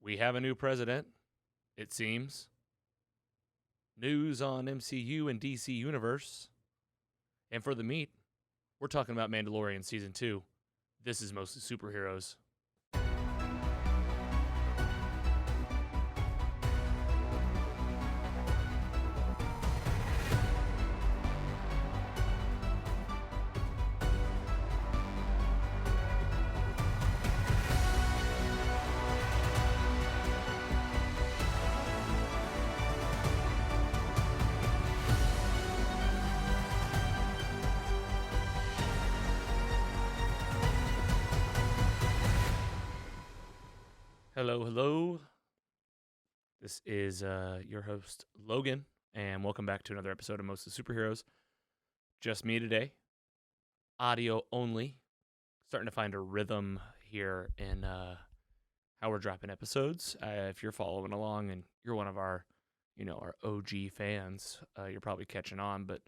We have a new president, it seems. News on MCU and DC Universe. And for the meat, we're talking about Mandalorian Season 2. This is mostly superheroes. Hello. This is your host, Logan, and welcome back to another episode of Mostly Superheroes. Just me today. Audio only. Starting to find a rhythm here in how we're dropping episodes. If you're following along and you're one of our, our OG fans, you're probably catching on, but,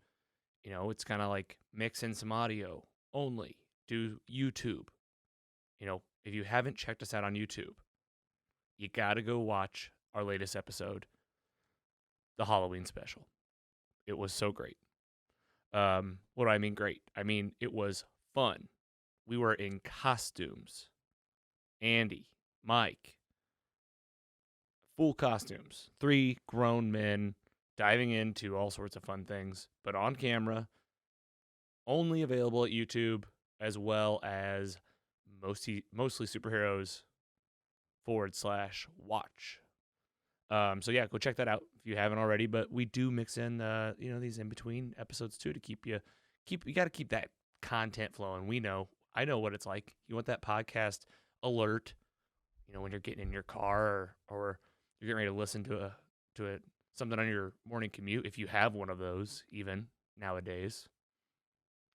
it's kind of like mix in some audio only. Do YouTube. If you haven't checked us out on YouTube, you got to go watch our latest episode, the Halloween special. It was so great. What do I mean great? I mean, it was fun. We were in costumes. Andy, Mike, full costumes. 3 grown men diving into all sorts of fun things, but on camera, only available at YouTube, as well as mostly superheroes /watch. So yeah, go check that out if you haven't already. But we do mix in these in between episodes too to keep you got to keep that content flowing. I know what it's like. You want that podcast alert, when you're getting in your car or you're getting ready to listen to something on your morning commute. If you have one of those, even nowadays,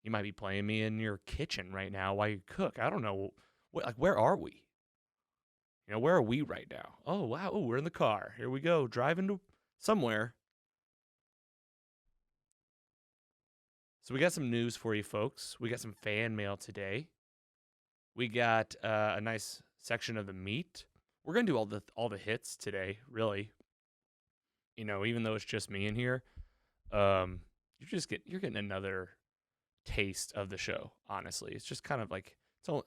you might be playing me in your kitchen right now while you cook. I don't know where are we? Where are we right now? Oh, wow. Oh, we're in the car. Here we go. Driving to somewhere. So we got some news for you folks. We got some fan mail today. We got a nice section of the meat. We're going to do all the hits today, really. Even though it's just me in here, you're getting another taste of the show, honestly. It's just kind of like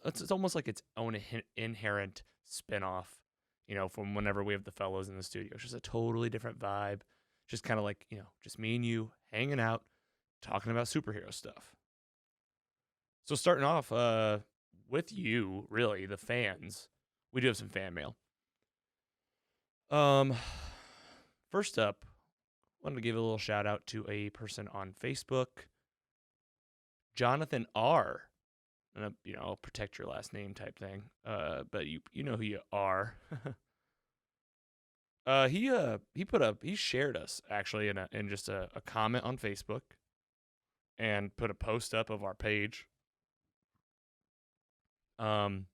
it's almost like its own inherent spin-off, from whenever we have the fellows in the studio. It's just a totally different vibe. Just kind of like, just me and you hanging out, talking about superhero stuff. So starting off with you, really, the fans. We do have some fan mail. First up, I wanted to give a little shout out to a person on Facebook, Jonathan R. And I'll protect your last name type thing. But you know who you are. He shared us actually in just a comment on Facebook, and put a post up of our page. And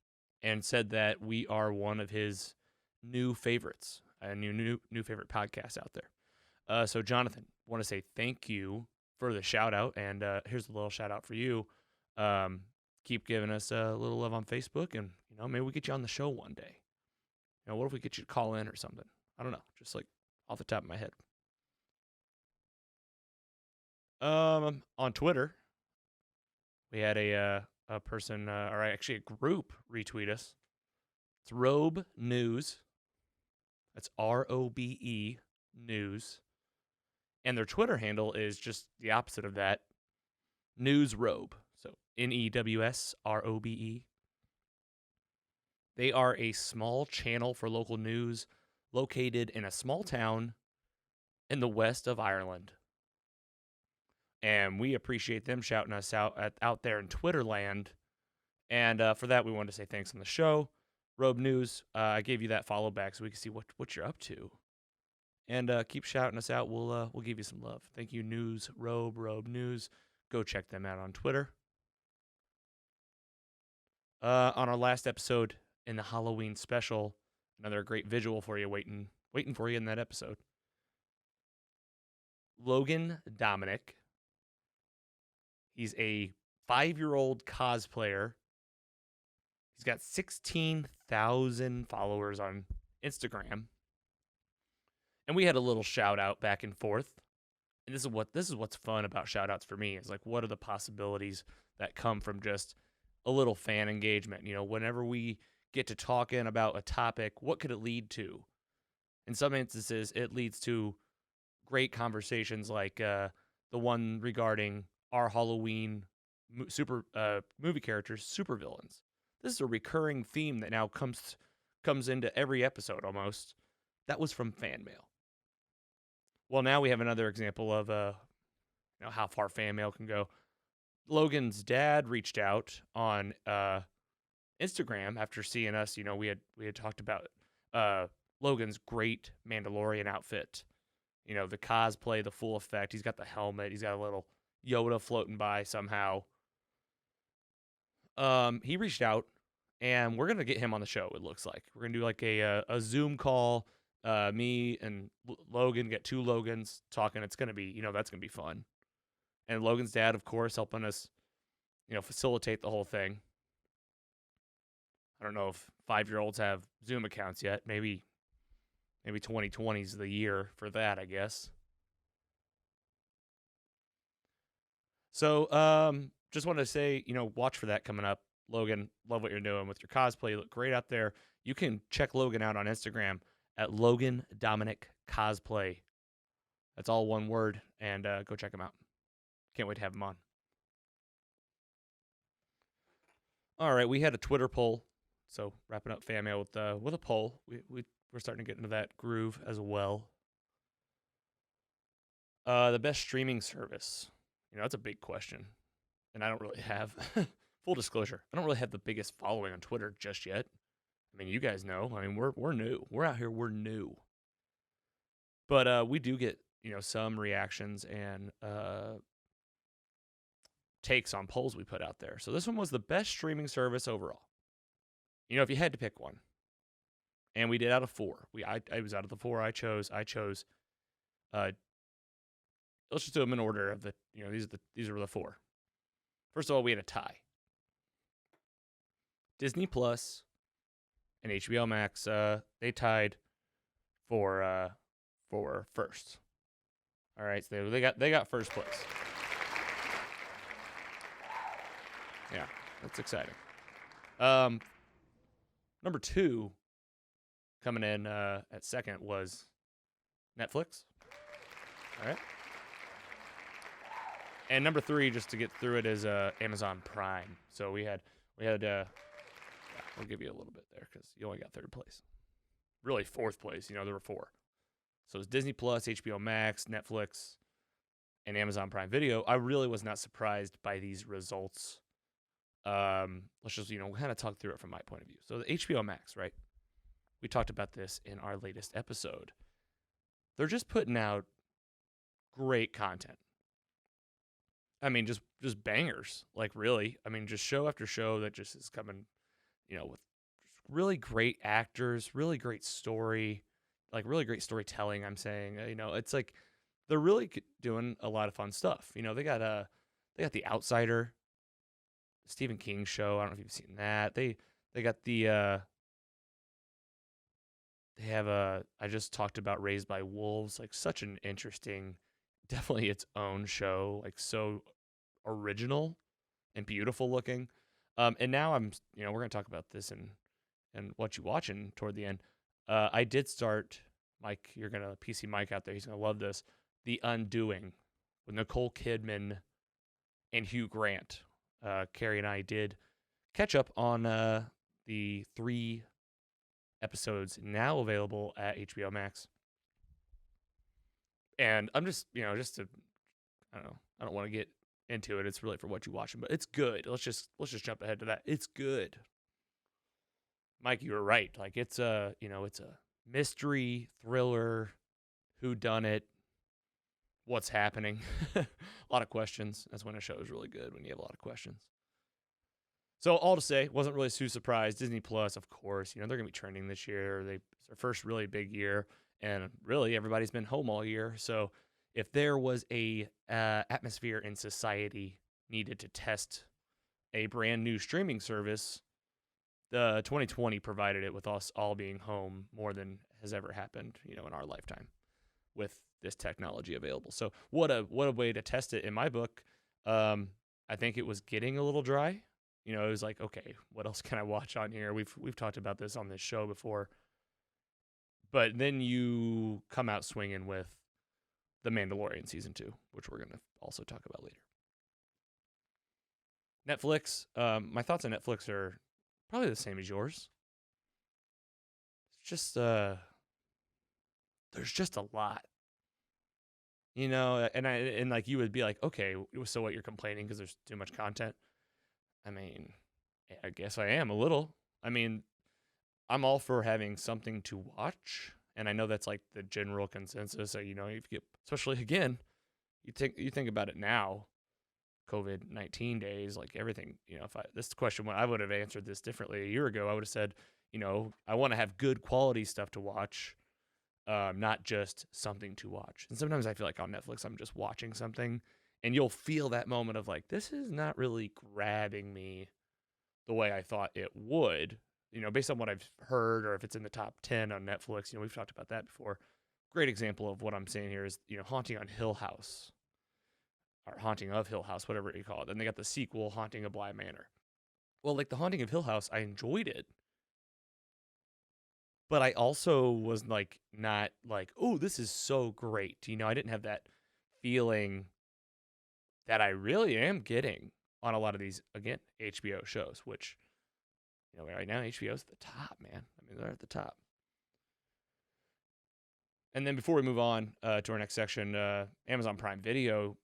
said that we are one of his new favorites, a new favorite podcast out there. So Jonathan, want to say thank you for the shout out, and here's a little shout out for you. Keep giving us a little love on Facebook, and maybe we get you on the show one day. What if we get you to call in or something? I don't know, just like off the top of my head. On Twitter, we had a person, or actually a group, retweet us. It's RobeNews. That's ROBE News, and their Twitter handle is just the opposite of that, NewsRobe. So NEWSROBE. They are a small channel for local news located in a small town in the west of Ireland. And we appreciate them shouting us out there in Twitter land. And for that, we wanted to say thanks on the show. RobeNews, I gave you that follow back so we can see what you're up to. And keep shouting us out. We'll give you some love. Thank you, RobeNews. Go check them out on Twitter. On our last episode in the Halloween special, another great visual for you waiting for you in that episode. Logan Dominic. He's a 5-year-old cosplayer. He's got 16,000 followers on Instagram, and we had a little shout out back and forth. And this is what's fun about shout outs for me, is like, what are the possibilities that come from just a little fan engagement? You know, whenever we get to talking about a topic, what could it lead to? In some instances, it leads to great conversations like the one regarding our Halloween movie characters, supervillains. This is a recurring theme that now comes into every episode almost. That was from FanMail. Well, now we have another example of how far FanMail can go. Logan's dad reached out on Instagram after seeing us. You know, we had talked about Logan's great Mandalorian outfit. You know, the cosplay, the full effect. He's got the helmet. He's got a little Yoda floating by somehow. He reached out, and we're gonna get him on the show. It looks like we're gonna do like a Zoom call. Me and Logan, get 2 Logans talking. It's gonna be, that's gonna be fun. And Logan's dad, of course, helping us, facilitate the whole thing. I don't know if 5-year-olds have Zoom accounts yet. Maybe 2020 is the year for that, I guess. So, just wanted to say, watch for that coming up. Logan, love what you're doing with your cosplay. You look great out there. You can check Logan out on Instagram at Logan Dominic Cosplay. That's all one word, and go check him out. Can't wait to have him on. All right, we had a Twitter poll, so wrapping up FanMail with a poll. We're starting to get into that groove as well. The best streaming service. That's a big question, and I don't really have full disclosure. I don't really have the biggest following on Twitter just yet. I mean, you guys know. I mean, we're new. We're out here. We're new. But we do get some reactions and takes on polls we put out there. So this one was the best streaming service overall. If you had to pick one, and we did out of 4. I was out of the 4 I chose. Let's just do them in order of the. These are the 4. First of all, we had a tie. Disney Plus and HBO Max, they tied for first. All right, so they got first place. Yeah, that's exciting. Number 2 coming in at second was Netflix. All right. And number 3, just to get through it, is Amazon Prime. So we had we'll give you a little bit there because you only got 3rd place. Really 4th place. There were 4. So it's Disney Plus, HBO Max, Netflix, and Amazon Prime Video. I really was not surprised by these results. Let's just kind of talk through it from my point of view. So the HBO Max, right? We talked about this in our latest episode. They're just putting out great content. I mean, just bangers, like really. I mean, just show after show that just is coming, with really great actors, really great story, like really great storytelling. I'm saying, it's like they're really doing a lot of fun stuff. They got The Outsider, Stephen King show. I don't know if you've seen that. They got the they have I just talked about Raised by Wolves, like such an interesting, definitely its own show, like so original and beautiful looking. And now we're going to talk about this and what you watching toward the end. I did start, Mike, you're going to PC Mike out there. He's going to love this. The Undoing with Nicole Kidman and Hugh Grant. Carrie and I did catch up on the 3 episodes now available at HBO Max. And I'm just, I don't want to get into it. It's really for what you watching, but it's good. Let's just jump ahead to that. It's good. Mike, you were right. Like it's a mystery thriller, whodunit, what's happening. A lot of questions. That's when a show is really good, when you have a lot of questions. So all to say, wasn't really too surprised. Disney Plus, of course, they're going to be trending this year. It's their first really big year, and really everybody's been home all year. So if there was a atmosphere in society needed to test a brand new streaming service, the 2020 provided it with us all being home more than has ever happened, in our lifetime with this technology available. So what a way to test it in my book. I think it was getting a little dry. It was like, okay, what else can I watch on here? We've talked about this on this show before. But then you come out swinging with The Mandalorian Season 2, which we're going to also talk about later. Netflix, my thoughts on Netflix are probably the same as yours. It's just, there's just a lot. And like you would be like, okay, so what, you're complaining because there's too much content? I mean, I guess I am a little. I mean, I'm all for having something to watch, and I know that's like the general consensus. So, if you get, especially again, you think about it now, COVID-19 days, like everything. This question, I would have answered this differently a year ago. I would have said, I want to have good quality stuff to watch. Not just something to watch. And sometimes I feel like on Netflix, I'm just watching something, and you'll feel that moment of like, this is not really grabbing me the way I thought it would, based on what I've heard, or if it's in the top 10 on Netflix. We've talked about that before. Great example of what I'm saying here is, Haunting on Hill House, or Haunting of Hill House, whatever you call it. Then they got the sequel, Haunting of Bly Manor. Well, like the Haunting of Hill House, I enjoyed it. But I also was like, not like, oh, this is so great. I didn't have that feeling that I really am getting on a lot of these, again, HBO shows, which, right now HBO's at the top, man. I mean, they're at the top. And then before we move on to our next section, Amazon Prime Video,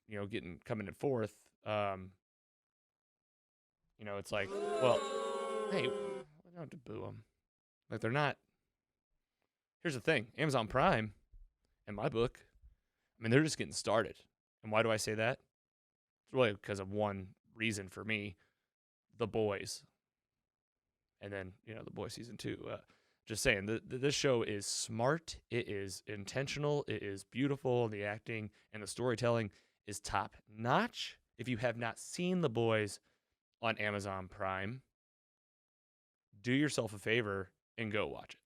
coming in fourth. It's like, well, hey, we don't have to boo them. Like, they're not. Here's the thing, Amazon Prime, in my book, I mean, they're just getting started. And why do I say that? It's really because of one reason for me, The Boys. And then, The Boys Season 2. Just saying, this show is smart, it is intentional, it is beautiful, the acting and the storytelling is top notch. If you have not seen The Boys on Amazon Prime, do yourself a favor and go watch it.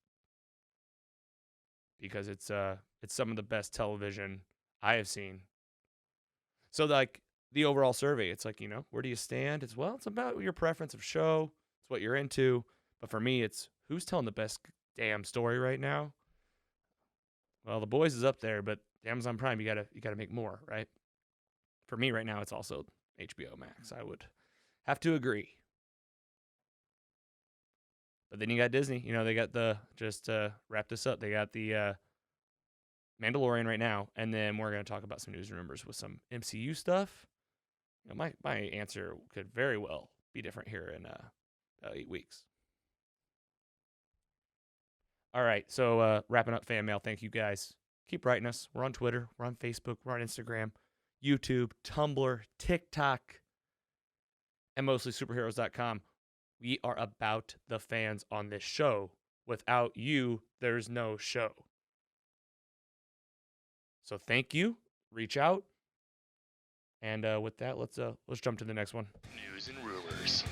Because it's some of the best television I have seen. So like the overall survey, it's like, where do you stand? It's about your preference of show. It's what you're into. But for me, it's who's telling the best damn story right now. Well, The Boys is up there, but Amazon Prime, you gotta make more, right? For me right now, it's also HBO Max. I would have to agree. But then you got Disney. They got just to wrap this up, they got the Mandalorian right now, and then we're going to talk about some news and rumors with some MCU stuff. My answer could very well be different here in about 8 weeks. All right, so wrapping up fan mail. Thank you guys. Keep writing us. We're on Twitter. We're on Facebook. We're on Instagram, YouTube, Tumblr, TikTok, and mostly superheroes.com. We are about the fans on this show. Without you, there's no show. So thank you. Reach out. And with that, let's jump to the next one. News and rumors.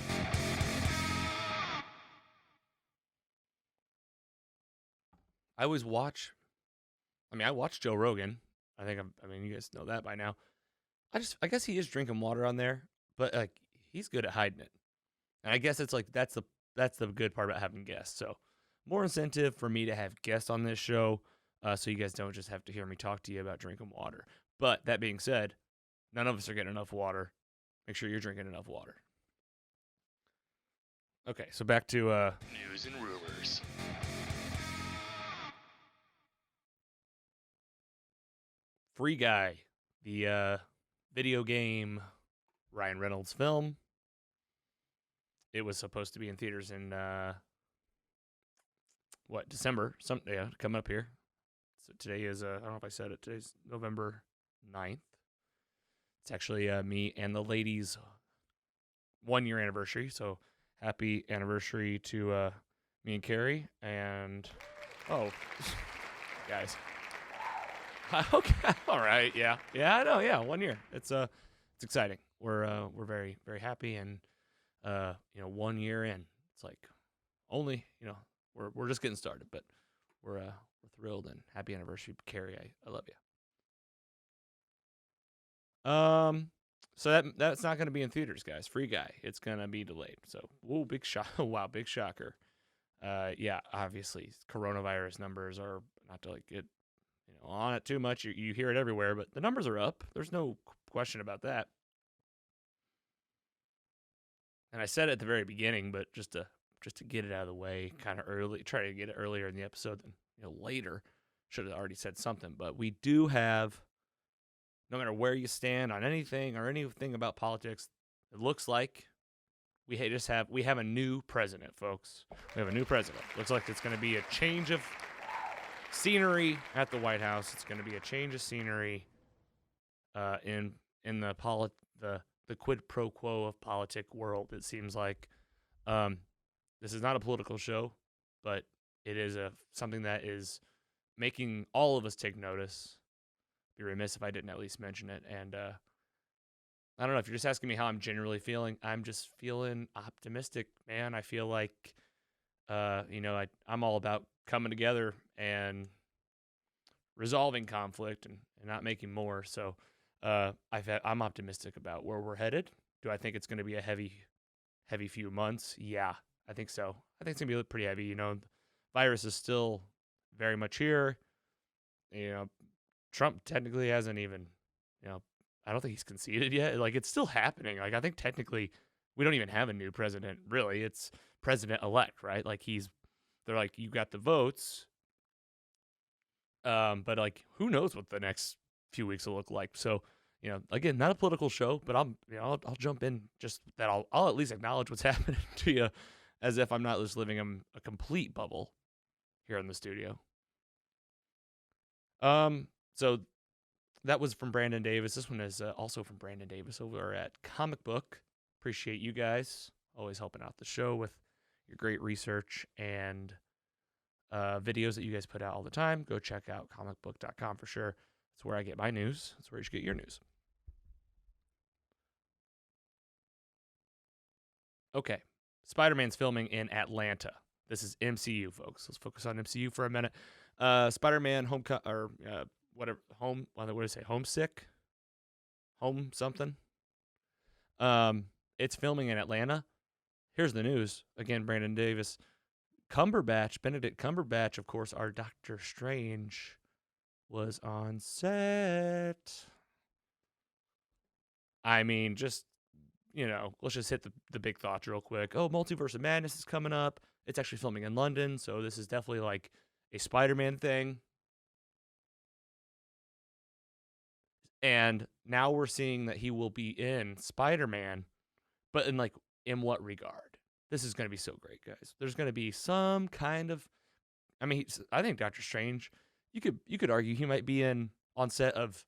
I watch Joe Rogan. I mean, you guys know that by now. I guess he is drinking water on there, but like he's good at hiding it. And I guess it's like that's the good part about having guests. So more incentive for me to have guests on this show, so you guys don't just have to hear me talk to you about drinking water. But that being said, none of us are getting enough water. Make sure you're drinking enough water. Okay, so back to news and rumors. Free Guy, the video game Ryan Reynolds film. It was supposed to be in theaters in December? Coming up here. So today is I don't know if I said it. Today's November 9th. It's actually me and the ladies' 1-year anniversary. So happy anniversary to me and Carrie. And guys. Okay, all right, yeah, I know, yeah, 1 year. It's exciting. We're very, very happy, and 1 year in, it's like, only, we're just getting started, but we're thrilled and happy anniversary, Carrie. I love you. So that's not going to be in theaters, guys. Free Guy. It's going to be delayed. So, whoa, big shock. Wow, big shocker. Yeah, obviously, coronavirus numbers are not to get on it too much. You hear it everywhere, but the numbers are up. There's no question about that. And I said it at the very beginning, but just to get it out of the way, kind of early, try to get it earlier in the episode than later. Should have already said something, but we do have. No matter where you stand on anything or anything about politics, it looks like we have a new president, folks. We have a new president. Looks like it's going to be a change of scenery at the White House. It's going to be a change of scenery in the quid pro quo of politic world. It seems like this is not a political show, but it is something that is making all of us take notice. Be remiss if I didn't at least mention it. And I don't know if you're just asking me how I'm generally feeling. I'm just feeling optimistic, man. I feel like, I'm all about coming together and resolving conflict and not making more. So I'm optimistic about where we're headed. Do I think it's going to be a heavy few months? Yeah, I think so. I think it's going to be pretty heavy. The virus is still very much here. Trump technically hasn't even, I don't think he's conceded yet. Like, it's still happening. Like, I think technically we don't even have a new president, really. It's president-elect, right? Like, they're like, you got the votes. But, like, who knows what the next few weeks will look like. So, again, not a political show, but I'll jump in just that I'll at least acknowledge what's happening to you as if I'm not just living in a complete bubble here in the studio. So that was from Brandon Davis. This one is also from Brandon Davis over at ComicBook. Appreciate you guys always helping out the show with your great research and videos that you guys put out all the time. Go check out comicbook.com for sure. That's where I get my news. That's where you should get your news. Okay. Spider-Man's filming in Atlanta. This is MCU, folks. Let's focus on MCU for a minute. Spider-Man Homesick? Home something? It's filming in Atlanta. Here's the news. Again, Brandon Davis. Benedict Cumberbatch, of course, our Doctor Strange, was on set. I mean, just, let's just hit the big thoughts real quick. Oh, Multiverse of Madness is coming up. It's actually filming in London, so this is definitely like a Spider-Man thing. And now we're seeing that he will be in Spider-Man, but in what regard? This is going to be so great, guys. There's going to be some kind of, I think Doctor Strange, you could argue he might be on set of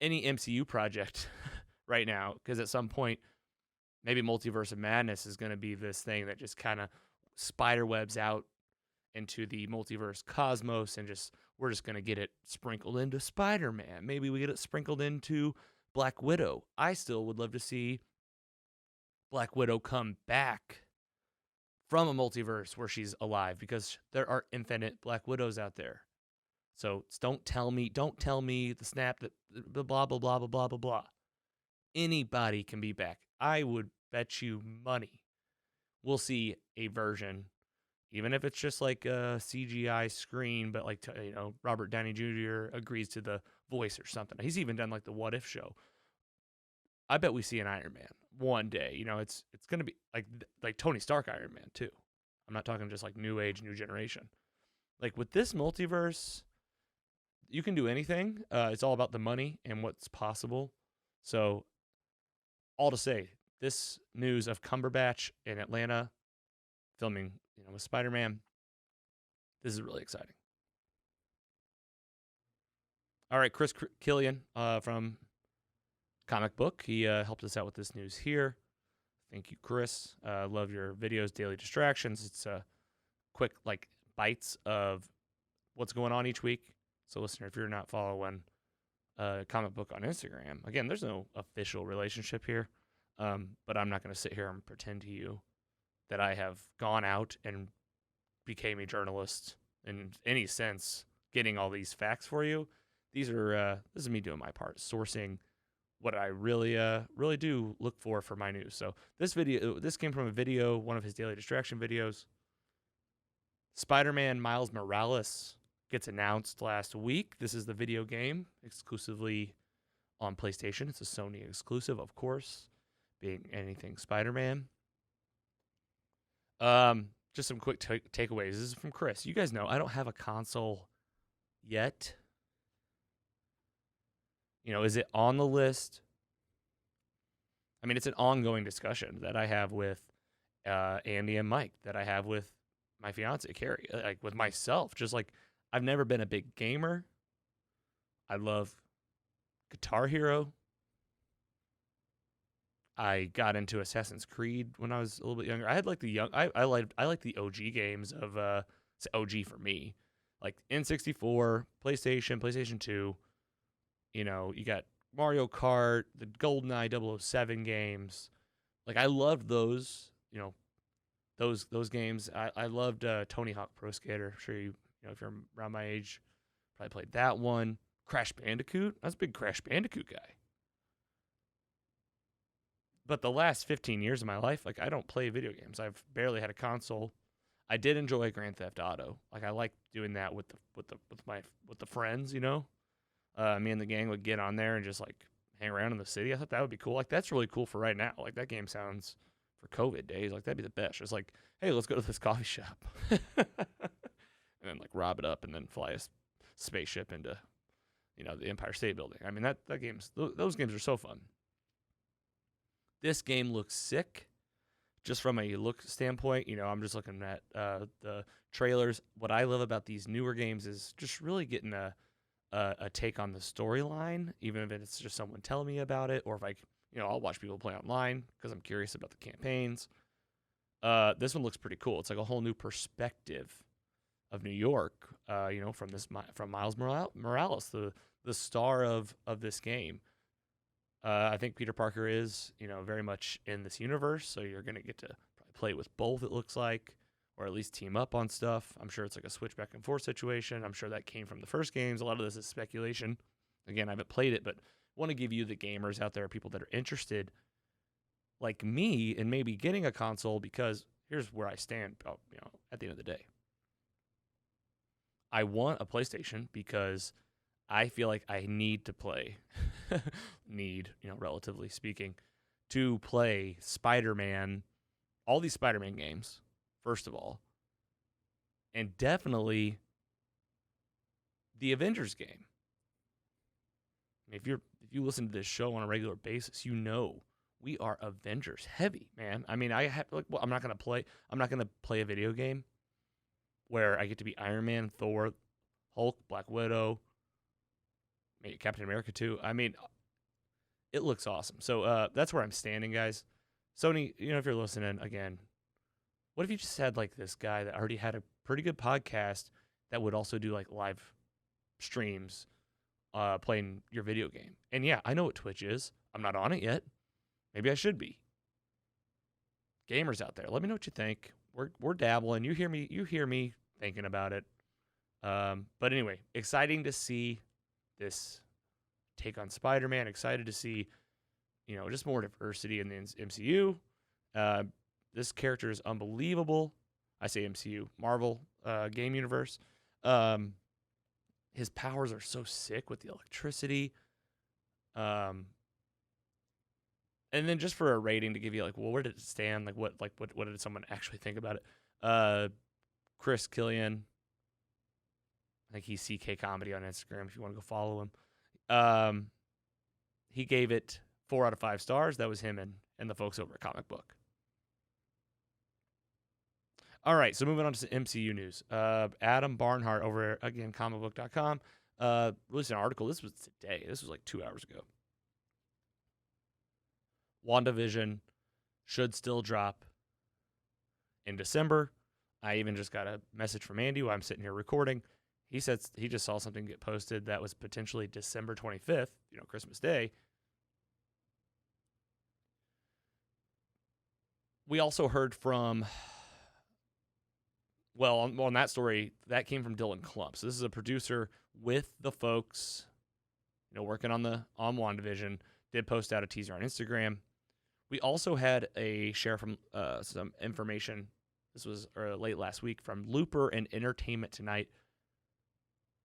any MCU project right now, because at some point, maybe Multiverse of Madness is going to be this thing that just kind of spiderwebs out into the multiverse cosmos, and we're just going to get it sprinkled into Spider-Man. Maybe we get it sprinkled into Black Widow. I still would love to see Black Widow come back from a multiverse where she's alive, because there are infinite Black Widows out there. So don't tell me the snap that the blah, blah, blah, blah, blah, blah, blah. Anybody can be back. I would bet you money we'll see a version, even if it's just like a CGI screen, but Robert Downey Jr. agrees to the voice or something. He's even done like the What If show. I bet we see an Iron Man one day. It's going to be like Tony Stark Iron Man too. I'm not talking just like new age, new generation. Like with this multiverse, you can do anything. It's all about the money and what's possible. So all to say, this news of Cumberbatch in Atlanta filming, with Spider-Man, this is really exciting. All right, Chris Killian from ComicBook. He helped us out with this news here. Thank you, Chris. Love your videos, Daily Distractions. It's quick bites of what's going on each week. So, listener, if you're not following ComicBook on Instagram, again, there's no official relationship here, but I'm not going to sit here and pretend to you that I have gone out and became a journalist in any sense, getting all these facts for you. These are this is me doing my part, sourcing what I really do look for my news. So this came from a video, one of his daily distraction videos. Spider-Man Miles Morales gets announced last week. This is the video game exclusively on PlayStation. It's a Sony exclusive, of course, being anything Spider-Man. Just some quick takeaways. This is from Chris. You guys know I don't have a console yet. You know, is it on the list? I mean, it's an ongoing discussion that I have with Andy and Mike, that I have with my fiance Carrie, like with myself. Just like, I've never been a big gamer. I love Guitar Hero. I got into Assassin's Creed when I was a little bit younger. I had like I like the OG games of it's OG for me, like N64, PlayStation 2. You know, you got Mario Kart, the GoldenEye 007 games. Like, I loved those. You know, those games. I loved Tony Hawk Pro Skater. I'm sure you know, if you're around my age, probably played that one. Crash Bandicoot. I was a big Crash Bandicoot guy. But the last 15 years of my life, like, I don't play video games. I've barely had a console. I did enjoy Grand Theft Auto. Like, I like doing that with the friends, you know. Me and the gang would get on there and just like hang around in the city. I thought that would be cool. Like, that's really cool for right now. Like, that game sounds, for COVID days, like, that'd be the best. Just like, hey, let's go to this coffee shop. And then like rob it up and then fly a spaceship into, you know, the Empire State Building. I mean, those games are so fun. This game looks sick, just from a look standpoint. You know, I'm just looking at the trailers. What I love about these newer games is just really getting a take on the storyline, even if it's just someone telling me about it, or if I'll watch people play online because I'm curious about the campaigns. This one looks pretty cool. It's like a whole new perspective of New York. You know, from Miles Morales, the star of this game. I think Peter Parker is, you know, very much in this universe, so you're going to get to probably play with both, it looks like, or at least team up on stuff. I'm sure it's like a switch back and forth situation. I'm sure that came from the first games. A lot of this is speculation. Again, I haven't played it, but want to give you, the gamers out there, people that are interested, like me, in maybe getting a console, because here's where I stand, you know, at the end of the day. I want a PlayStation because I feel like I need to play, you know, relatively speaking, to play Spider-Man, all these Spider-Man games, first of all, and definitely the Avengers game. If you listen to this show on a regular basis, you know we are Avengers heavy, man. I mean, I'm not gonna play a video game where I get to be Iron Man, Thor, Hulk, Black Widow, maybe Captain America too. I mean, it looks awesome. So that's where I'm standing, guys. Sony, you know, if you're listening, again, what if you just had like this guy that already had a pretty good podcast that would also do like live streams playing your video game? And yeah, I know what Twitch is. I'm not on it yet. Maybe I should be. Gamers out there, let me know what you think. We're dabbling. You hear me thinking about it. But anyway, exciting to see this take on Spider-Man. Excited to see, you know, just more diversity in the MCU. This character is unbelievable. I say MCU, Marvel game universe. His powers are so sick with the electricity. And then just for a rating to give you, like, well, where did it stand? What did someone actually think about it? Chris Killian, I think he's CK Comedy on Instagram if you want to go follow him. He gave it 4 out of 5 stars. That was him and the folks over at ComicBook. All right, so moving on to MCU news. Adam Barnhardt over, again, comicbook.com, released an article. This was today. This was like 2 hours ago. WandaVision should still drop in December. I even just got a message from Andy while I'm sitting here recording. He said he just saw something get posted that was potentially December 25th, you know, Christmas Day. We also heard from Well, on that story, that came from Dylan Klump. So this is a producer with the folks, working on WandaVision. Did post out a teaser on Instagram. We also had a share from some information. This was late last week from Looper and Entertainment Tonight.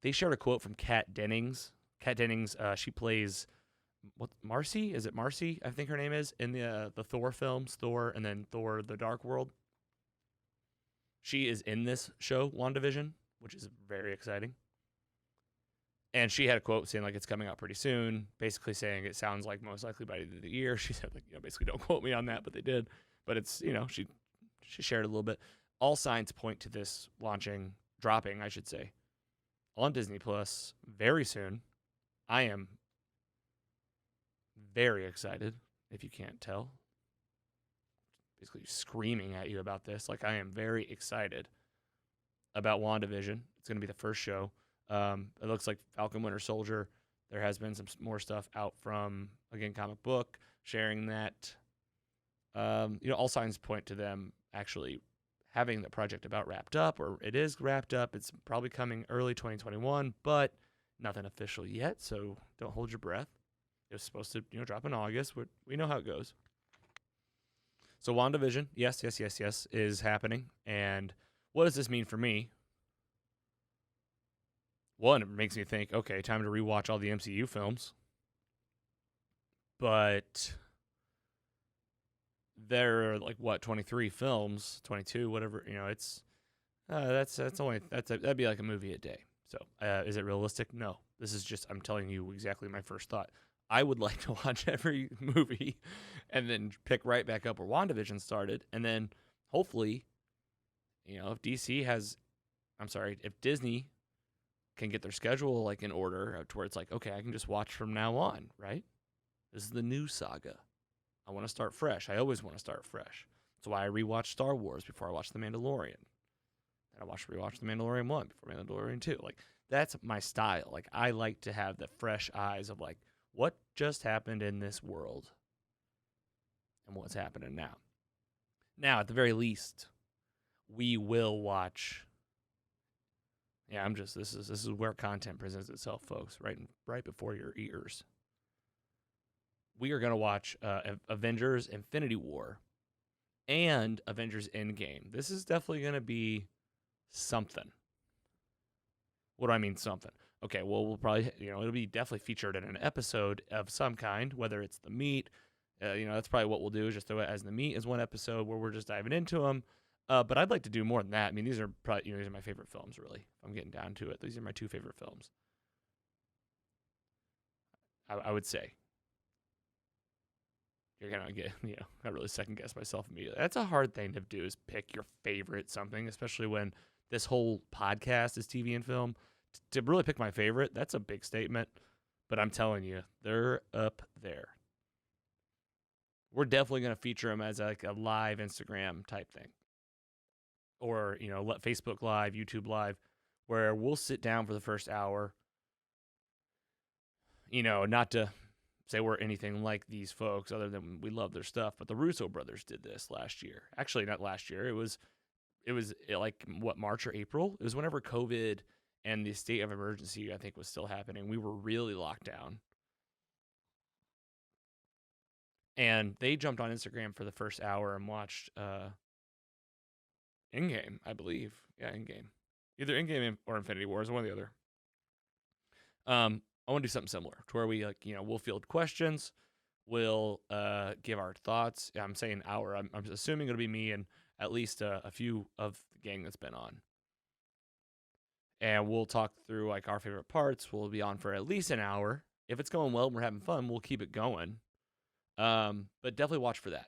They shared a quote from Kat Dennings. Kat Dennings, she plays Marcy? Is it Marcy? I think her name is in the Thor films, Thor and then Thor: The Dark World. She is in this show, WandaVision, which is very exciting. And she had a quote saying like it's coming out pretty soon, basically saying it sounds like most likely by the end of the year. She said like basically don't quote me on that, but they did. But it's she shared a little bit. All signs point to this dropping, I should say, on Disney Plus very soon. I am very excited, if you can't tell. Basically screaming at you about this. Like, I am very excited about WandaVision. It's going to be the first show. It looks like Falcon Winter Soldier. There has been some more stuff out from, again, ComicBook, sharing that. All signs point to them actually having the project about wrapped up, or it is wrapped up. It's probably coming early 2021, but nothing official yet, so don't hold your breath. It was supposed to, drop in August. We know how it goes. So WandaVision, yes, is happening. And what does this mean for me? One, it makes me think, okay, time to rewatch all the MCU films. But there are 23 films, 22, whatever. It's that'd be like a movie a day. So is it realistic? No. This is just, I'm telling you exactly my first thought. I would like to watch every movie and then pick right back up where WandaVision started. And then hopefully, if Disney can get their schedule in order to where it's okay, I can just watch from now on, right? This is the new saga. I want to start fresh. I always want to start fresh. That's why I rewatch Star Wars before I watch The Mandalorian. And I rewatch The Mandalorian 1 before Mandalorian 2. That's my style. I like to have the fresh eyes of what just happened in this world and what's happening now. Now, at the very least, we will watch. Yeah, this is where content presents itself, folks, right before your ears. We are going to watch Avengers Infinity War and Avengers Endgame. This is definitely going to be something. What do I mean something? Okay, well, we'll probably, it'll be definitely featured in an episode of some kind, whether it's the meat. That's probably what we'll do, is just throw it as the meat as one episode where we're just diving into them. But I'd like to do more than that. I mean, these are probably, these are my favorite films, really. If I'm getting down to it, these are my two favorite films. I would say. You're going to get, I really second guess myself immediately. That's a hard thing to do, is pick your favorite something, especially when this whole podcast is TV and film. To really pick my favorite, that's a big statement. But I'm telling you, they're up there. We're definitely going to feature them as a live Instagram type thing. Or, Facebook Live, YouTube Live, where we'll sit down for the first hour. Not to say we're anything like these folks other than we love their stuff, but the Russo brothers did this last year. Actually, not last year. It was March or April? It was whenever COVID and the state of emergency, I think, was still happening. We were really locked down. And they jumped on Instagram for the first hour and watched Endgame, I believe. Yeah, Endgame. Either Endgame or Infinity Wars, one or the other. I want to do something similar to where we we'll field questions, we'll give our thoughts. Yeah, I'm saying hour. I'm assuming it'll be me and at least a few of the gang that's been on. And we'll talk through our favorite parts. We'll be on for at least an hour. If it's going well and we're having fun, we'll keep it going. But definitely watch for that.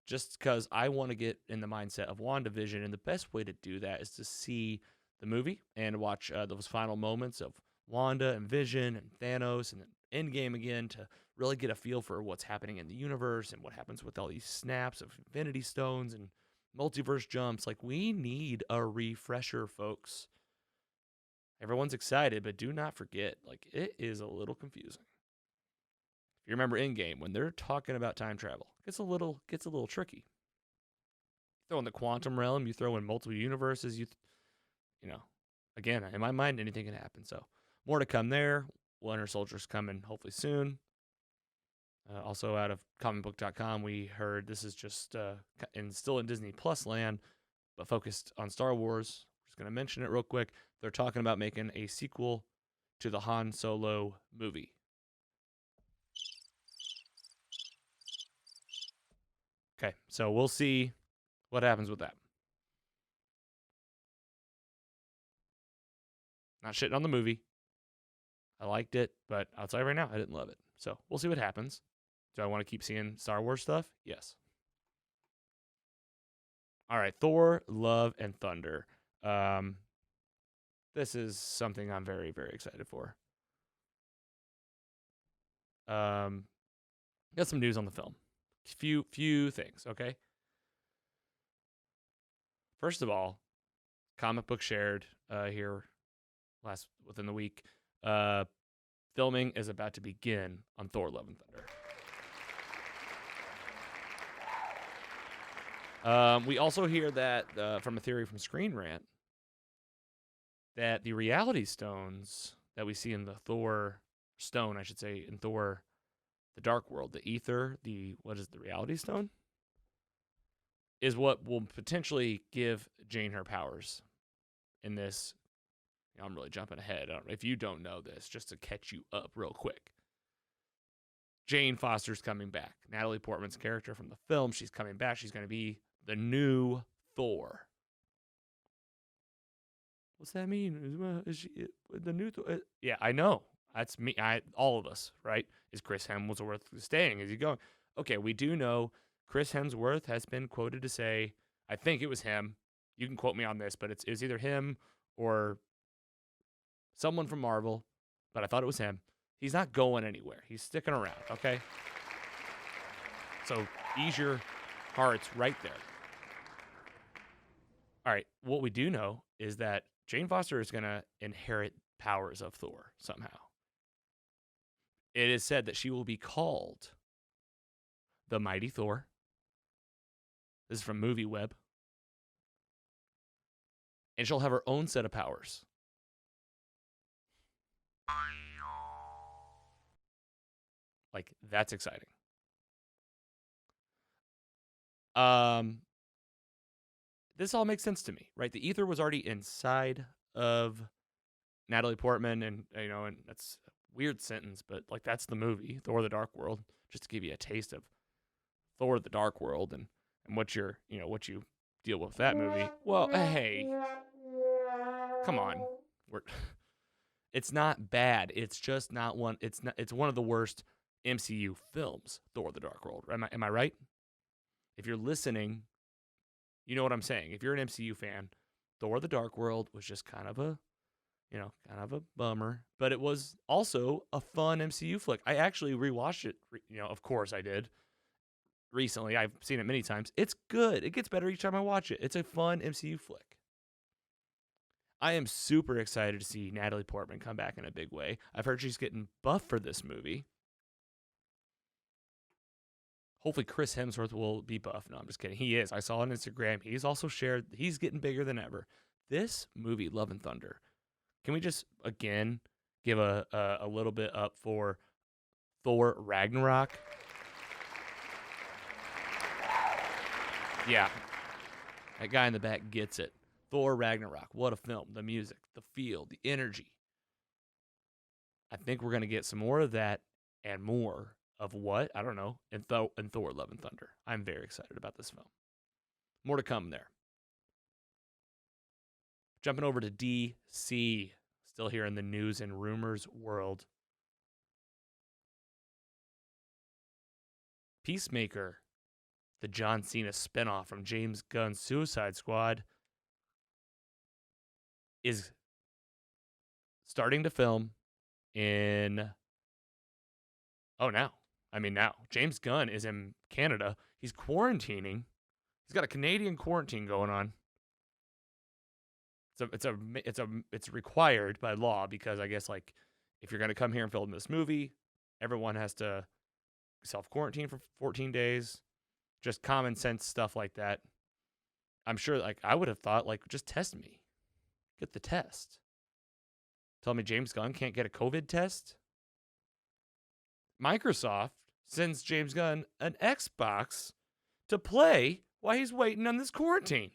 Just because I want to get in the mindset of WandaVision, and the best way to do that is to see the movie and watch those final moments of Wanda and Vision and Thanos and then Endgame again, to really get a feel for what's happening in the universe and what happens with all these snaps of Infinity Stones and multiverse jumps. We need a refresher, folks. Everyone's excited, but do not forget, it is a little confusing. If you remember Endgame, when they're talking about time travel, it gets a little tricky. throw in the quantum realm, you throw in multiple universes, you know, again, in my mind, anything can happen. So more to come there. Winter Soldier's coming hopefully soon. Also out of comicbook.com, we heard this is just still in Disney Plus land, but focused on Star Wars. Just going to mention it real quick. They're talking about making a sequel to the Han Solo movie. Okay, so we'll see what happens with that. Not shitting on the movie. I liked it, but I'll tell you right now, I didn't love it. So we'll see what happens. Do I want to keep seeing Star Wars stuff? Yes. All right, Thor, Love, and Thunder. This is something I'm very, very excited for. Got some news on the film. Few things, okay? First of all, comic book shared here within the week. Filming is about to begin on Thor, Love, and Thunder. We also hear that from a theory from Screen Rant that the reality stones that we see in the Thor stone, I should say, in Thor, the Dark World, the ether, what is the reality stone, is what will potentially give Jane her powers in this. I'm really jumping ahead. If you don't know this, just to catch you up real quick. Jane Foster's coming back. Natalie Portman's character from the film, she's coming back. She's going to be the new Thor. What's that mean? Is she the new Thor? Yeah, I know. That's me. All of us, right? Is Chris Hemsworth staying? Is he going? Okay, we do know Chris Hemsworth has been quoted to say, I think it was him. You can quote me on this, but it's either him or someone from Marvel, but I thought it was him. He's not going anywhere. He's sticking around, okay? So ease your hearts right there. All right, what we do know is that Jane Foster is going to inherit powers of Thor somehow. It is said that she will be called the Mighty Thor. This is from MovieWeb. And she'll have her own set of powers. Like, that's exciting. This all makes sense to me, right? The ether was already inside of Natalie Portman, and that's a weird sentence, but like that's the movie, Thor: The Dark World, just to give you a taste of Thor: The Dark World and what you deal with that movie. Well, hey, come on, it's not bad. It's just not one. It's one of the worst MCU films, Thor: The Dark World. Am I right? If you're listening, you know what I'm saying. If you're an MCU fan, Thor: The Dark World was just kind of a bummer, but it was also a fun MCU flick. I actually rewatched it, of course I did. Recently, I've seen it many times. It's good. It gets better each time I watch it. It's a fun MCU flick. I am super excited to see Natalie Portman come back in a big way. I've heard she's getting buff for this movie. Hopefully Chris Hemsworth will be buff. No, I'm just kidding. He is. I saw on Instagram. He's also shared. He's getting bigger than ever. This movie, Love and Thunder. Can we just, again, give a little bit up for Thor Ragnarok? Yeah. That guy in the back gets it. Thor Ragnarok. What a film. The music, the feel, the energy. I think we're going to get some more of that and more of what? I don't know. In Thor Love and Thunder. I'm very excited about this film. More to come there. Jumping over to DC. Still here in the news and rumors world. Peacemaker, the John Cena spinoff from James Gunn's Suicide Squad, is starting to film in... now. James Gunn is in Canada. He's quarantining. He's got a Canadian quarantine going on. It's required by law because I guess like if you're going to come here and film this movie, everyone has to self-quarantine for 14 days. Just common sense stuff like that. I'm sure, like, I would have thought, like, just test me. Get the test. Tell me James Gunn can't get a COVID test? Microsoft sends James Gunn an Xbox to play while he's waiting on this quarantine.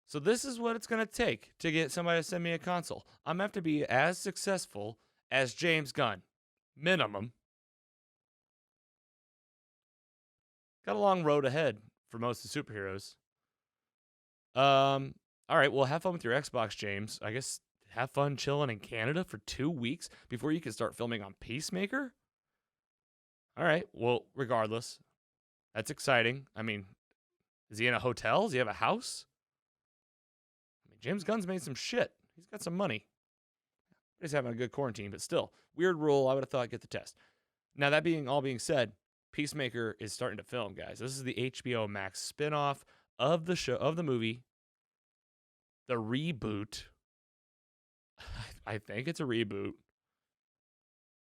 So this is what it's going to take to get somebody to send me a console. I'm going to have to be as successful as James Gunn. Minimum. Got a long road ahead for most of the superheroes. All right, well, have fun with your Xbox, James. I guess have fun chilling in Canada for 2 weeks before you can start filming on Peacemaker? All right, well, regardless, that's exciting. I mean, is he in a hotel? Does he have a house? I mean, James Gunn's made some shit. He's got some money. He's having a good quarantine, but still, weird rule. I would have thought get the test. Now, that being said, Peacemaker is starting to film, guys. This is the HBO Max spinoff of the show, of the movie, the reboot. I think it's a reboot.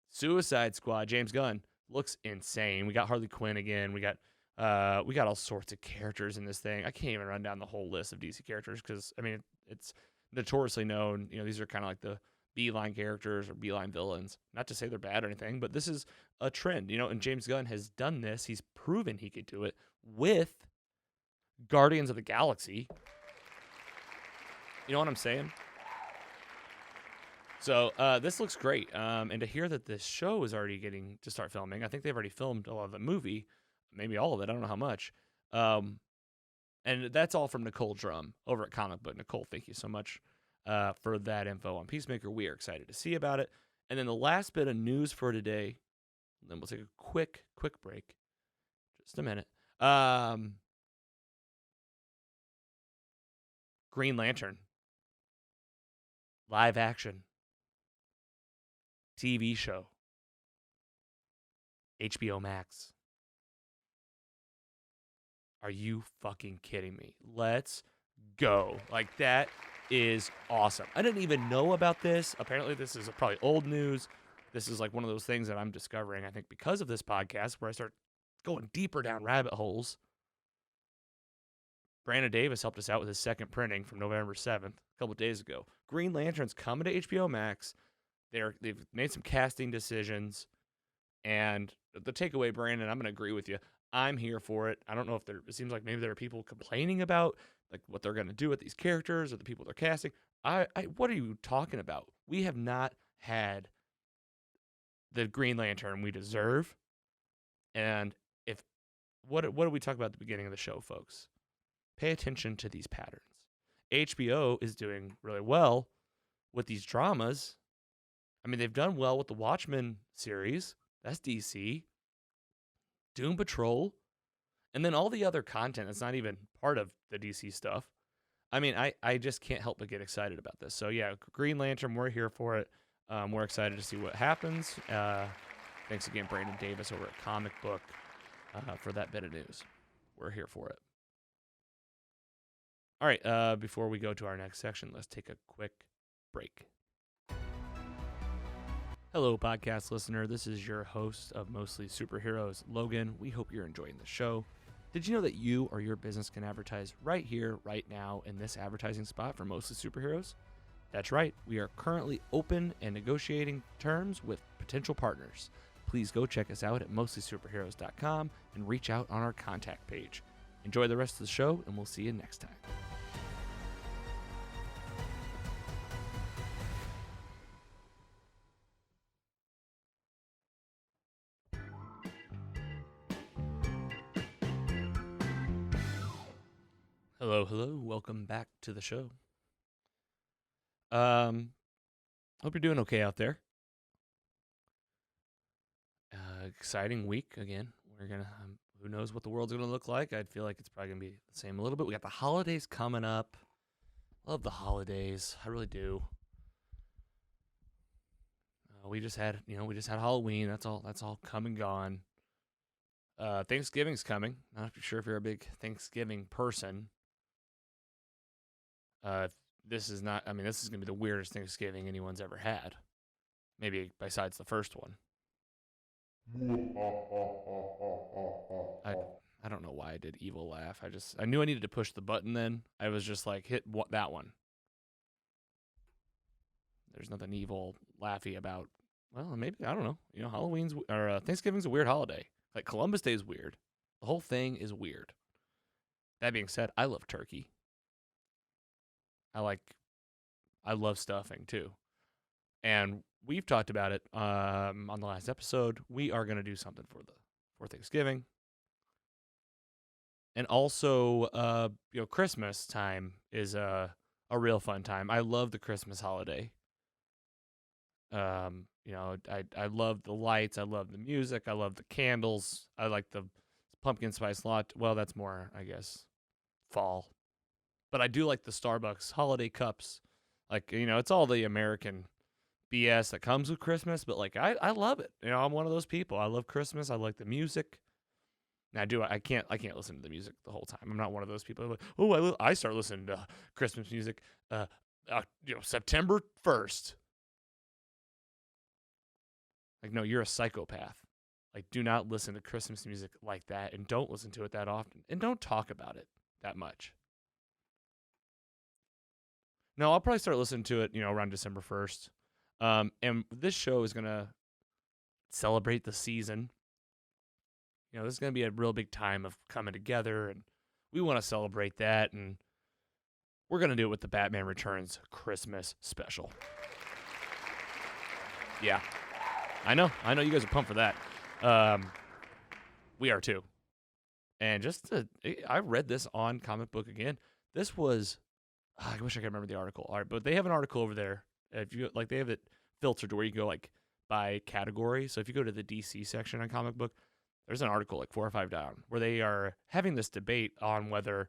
Suicide Squad. James Gunn looks insane. We got Harley Quinn again. We got all sorts of characters in this thing. I can't even run down the whole list of DC characters because I mean it's notoriously known. You know, these are kind of like the B-line characters or B-line villains. Not to say they're bad or anything, but this is a trend. You know, and James Gunn has done this. He's proven he could do it with Guardians of the Galaxy. You know what I'm saying? So this looks great. And to hear that this show is already getting to start filming, I think they've already filmed a lot of the movie, maybe all of it. I don't know how much. And that's all from Nicole Drum over at ComicBook. Nicole, thank you so much for that info on Peacemaker. We are excited to see about it. And then the last bit of news for today, then we'll take a quick break. Just a minute. Green Lantern. Live action. TV show. HBO Max. Are you fucking kidding me? Let's go. Like, that is awesome. I didn't even know about this. Apparently, this is probably old news. This is like one of those things that I'm discovering, I think, because of this podcast, where I start going deeper down rabbit holes. Brandon Davis helped us out with his second printing from November 7th, a couple of days ago. Green Lantern's coming to HBO Max. They've made some casting decisions. And the takeaway, Brandon, I'm going to agree with you. I'm here for it. I don't know if it seems like maybe there are people complaining about like what they're going to do with these characters or the people they're casting. What are you talking about? We have not had the Green Lantern we deserve. And what did we talk about at the beginning of the show, folks? Pay attention to these patterns. HBO is doing really well with these dramas. I mean, they've done well with the Watchmen series. That's DC. Doom Patrol. And then all the other content that's not even part of the DC stuff. I mean, I just can't help but get excited about this. So, yeah, Green Lantern, we're here for it. We're excited to see what happens. Thanks again, Brandon Davis over at ComicBook for that bit of news. We're here for it. All right, before we go to our next section, let's take a quick break. Hello, podcast listener. This is your host of Mostly Superheroes, Logan. We hope you're enjoying the show. Did you know that you or your business can advertise right here, right now, in this advertising spot for Mostly Superheroes? That's right. We are currently open and negotiating terms with potential partners. Please go check us out at mostlysuperheroes.com and reach out on our contact page. Enjoy the rest of the show, and we'll see you next time. Hello. Welcome back to the show. Hope you're doing okay out there. Exciting week again. We're gonna. Who knows what the world's gonna look like? I feel like it's probably gonna be the same a little bit. We got the holidays coming up. Love the holidays. I really do. We just had Halloween. That's all come and gone. Thanksgiving's coming. Not sure if you're a big Thanksgiving person. This is going to be the weirdest Thanksgiving anyone's ever had. Maybe besides the first one. I don't know why I did evil laugh. I knew I needed to push the button then. I was just like, hit that one. There's nothing evil, laughy about. Well, maybe, I don't know. You know, Thanksgiving's a weird holiday. Like, Columbus Day is weird. The whole thing is weird. That being said, I love turkey. I love stuffing too. And we've talked about it on the last episode. We are going to do something for Thanksgiving. And also, Christmas time is a real fun time. I love the Christmas holiday. I love the lights. I love the music. I love the candles. I like the pumpkin spice latte. Well, that's more, I guess, fall. But I do like the Starbucks holiday cups. Like, it's all the American BS that comes with Christmas, but like I love it. I'm one of those people. I love Christmas. I like the music. Now, I can't listen to the music the whole time. I'm not one of those people. Like, oh, I start listening to Christmas music, September 1st. Like, no, you're a psychopath. Like, do not listen to Christmas music like that, and don't listen to it that often, and don't talk about it that much. No, I'll probably start listening to it, around December 1st. And this show is going to celebrate the season. This is going to be a real big time of coming together, and we want to celebrate that, and we're going to do it with the Batman Returns Christmas special. Yeah. I know you guys are pumped for that. We are too. And I read this on ComicBook again. This was, I wish I could remember the article. All right, but they have an article over there. If you they have it filtered to where you go like by category. So if you go to the DC section on ComicBook, there's an article like 4 or 5 down where they are having this debate on whether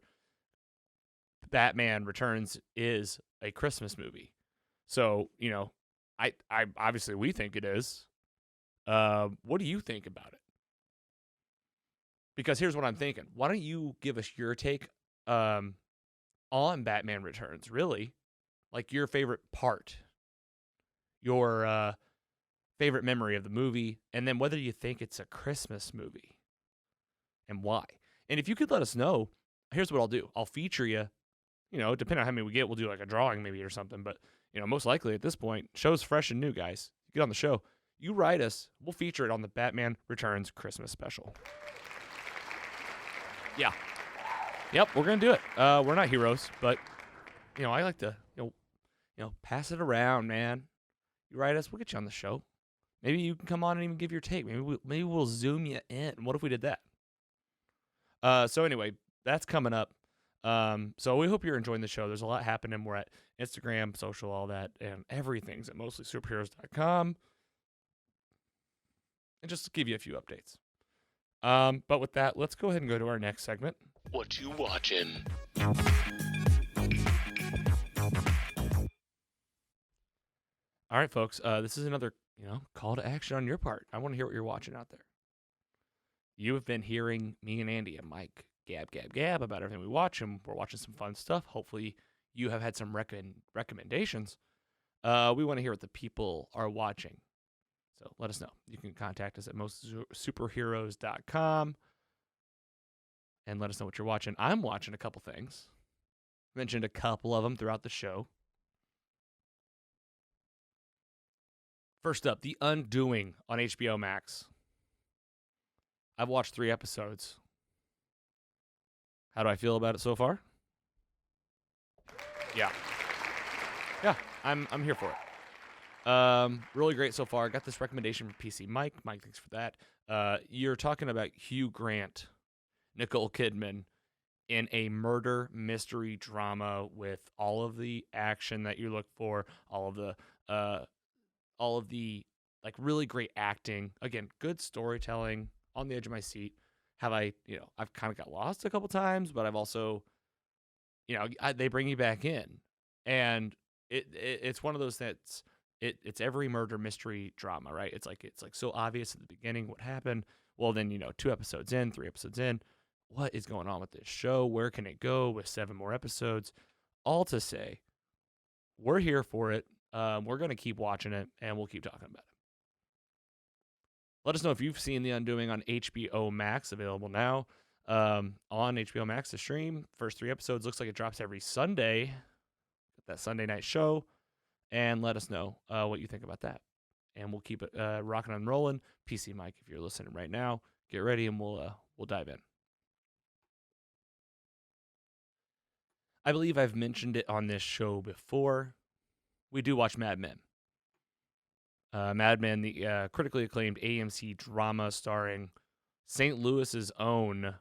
Batman Returns is a Christmas movie. So, I obviously we think it is. What do you think about it? Because here's what I'm thinking. Why don't you give us your take on Batman Returns, really? Like your favorite part, your favorite memory of the movie, and then whether you think it's a Christmas movie and why. And if you could let us know, here's what I'll do. I'll feature you, depending on how many we get, we'll do like a drawing maybe or something. But, most likely at this point, show's fresh and new, guys. Get on the show. You write us. We'll feature it on the Batman Returns Christmas special. Yeah. Yep, we're going to do it. We're not heroes, but, I like to, pass it around, man. You write us. We'll get you on the show. Maybe you can come on and even give your take. Maybe we'll Zoom you in. What if we did that? So anyway, that's coming up. So we hope you're enjoying the show. There's a lot happening. We're at Instagram, social, all that, and everything's at mostlysuperheroes.com. And just to give you a few updates. But with that, let's go ahead and go to our next segment. What you watching? All right, folks. This is another, call to action on your part. I want to hear what you're watching out there. You have been hearing me and Andy and Mike gab about everything we watch, and we're watching some fun stuff. Hopefully, you have had some recommendations. We want to hear what the people are watching. So let us know. You can contact us at mostsuperheroes.com and let us know what you're watching. I'm watching a couple things. Mentioned a couple of them throughout the show. First up, The Undoing on HBO Max. I've watched 3 episodes. How do I feel about it so far? Yeah, I'm here for it. Really great so far. I got this recommendation from PC Mike. Mike, thanks for that. You're talking about Hugh Grant, Nicole Kidman, in a murder mystery drama with all of the action that you look for, all of the like really great acting. Again, good storytelling. On the edge of my seat. I've kind of got lost a couple times, but I've also, they bring you back in, and it's one of those that's it's every murder mystery drama, right? It's like so obvious at the beginning what happened. Well, then 2 episodes in, 3 episodes in, what is going on with this show? Where can it go with 7 more episodes? All to say, we're here for it. We're gonna keep watching it, and we'll keep talking about it. Let us know if you've seen The Undoing on HBO Max, available now. on HBO Max to stream. First 3 episodes looks like it drops every Sunday. That Sunday night show, and let us know what you think about that. And we'll keep it rocking and rolling. PC Mike, if you're listening right now, get ready and we'll dive in. I believe I've mentioned it on this show before. We do watch Mad Men. Mad Men, the critically acclaimed AMC drama starring St. Louis's own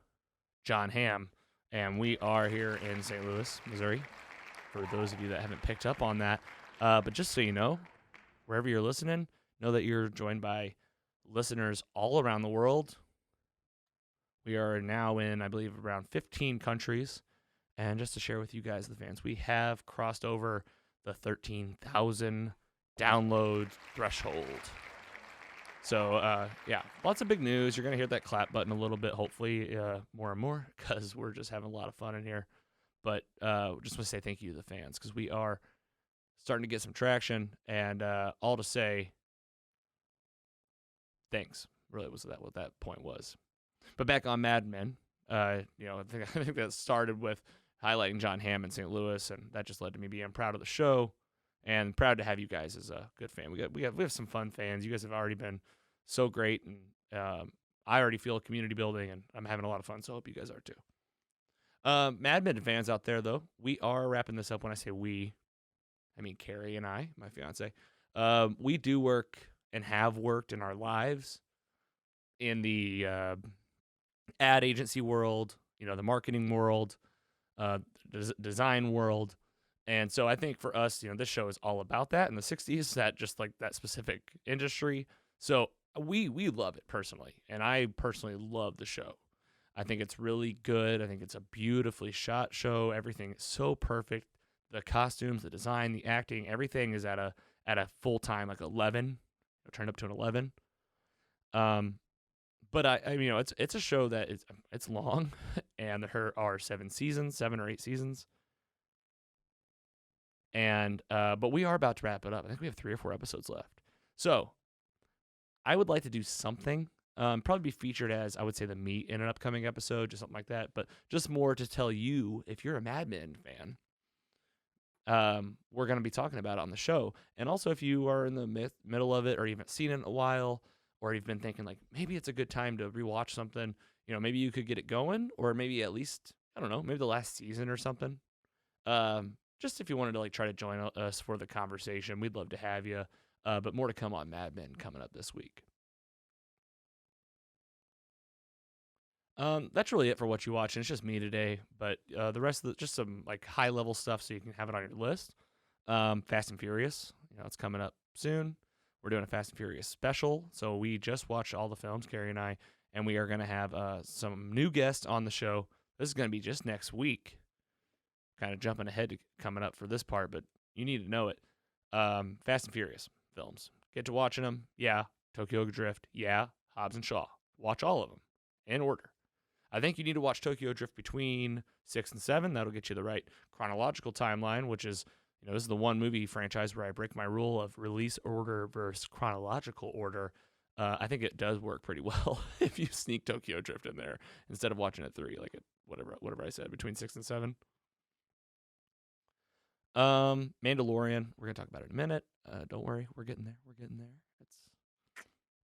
Jon Hamm. And we are here in St. Louis, Missouri, for those of you that haven't picked up on that. But just so you know, wherever you're listening, know that you're joined by listeners all around the world. We are now in, I believe, around 15 countries. And just to share with you guys, the fans, we have crossed over the 13,000 download threshold. So, yeah, lots of big news. You're going to hear that clap button a little bit, hopefully, more and more, because we're just having a lot of fun in here. But just want to say thank you to the fans, because we are starting to get some traction. And all to say, thanks, really was what that point was. But back on Mad Men, I think that started with highlighting Jon Hamm in St. Louis, and that just led to me being proud of the show and proud to have you guys as a good fan. We have some fun fans. You guys have already been so great, and I already feel a community building, and I'm having a lot of fun. So I hope you guys are too. Mad Men fans out there, though, we are wrapping this up. When I say we, I mean Carrie and I, my fiance. We do work and have worked in our lives in the ad agency world, the marketing world, design world. And so I think for us, this show is all about that in the 60s, that just like that specific industry. So we love it personally. And I personally love the show. I think it's really good. I think it's a beautifully shot show. Everything is so perfect. The costumes, the design, the acting, everything is at a full time, like 11, turned up to an 11. But it's a show that it's long, and there are 7 or 8 seasons. And but we are about to wrap it up. I think we have 3 or 4 episodes left. So I would like to do something, probably be featured as, I would say, the meat in an upcoming episode, just something like that. But just more to tell you, if you're a Mad Men fan, we're going to be talking about it on the show. And also, if you are in the middle of it, or you haven't seen it in a while, or you've been thinking like maybe it's a good time to rewatch something, maybe you could get it going, or maybe at least, I don't know, maybe the last season or something. Just if you wanted to like try to join us for the conversation, we'd love to have you. But more to come on Mad Men coming up this week. That's really it for what you watch. And it's just me today, but the rest of just some like high level stuff so you can have it on your list. Fast and Furious, it's coming up soon. We're doing a Fast and Furious special. So we just watched all the films, Carrie and I, and we are going to have some new guests on the show. This is going to be just next week. Kind of jumping ahead to coming up for this part, but you need to know it. Fast and Furious films. Get to watching them. Yeah. Tokyo Drift. Yeah. Hobbs and Shaw. Watch all of them in order. I think you need to watch Tokyo Drift between 6 and 7. That'll get you the right chronological timeline, which is, this is the one movie franchise where I break my rule of release order versus chronological order. I think it does work pretty well if you sneak Tokyo Drift in there instead of watching it 3, like whatever I said, between 6 and 7. Mandalorian, we're gonna talk about it in a minute. Don't worry, we're getting there. It's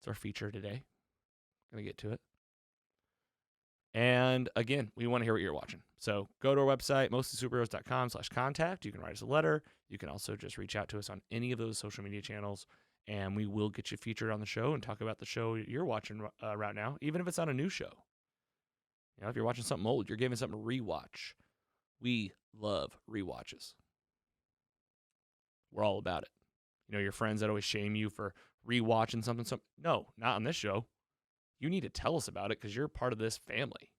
our feature today. Gonna get to it. And again, we want to hear what you're watching. So go to our website, mostlysuperheroes.com/contact. You can write us a letter. You can also just reach out to us on any of those social media channels, and we will get you featured on the show and talk about the show you're watching right now, even if it's not a new show. If you're watching something old, you're giving something to rewatch. We love rewatches. We're all about it. Your friends that always shame you for rewatching something. No, not on this show. You need to tell us about it because you're part of this family.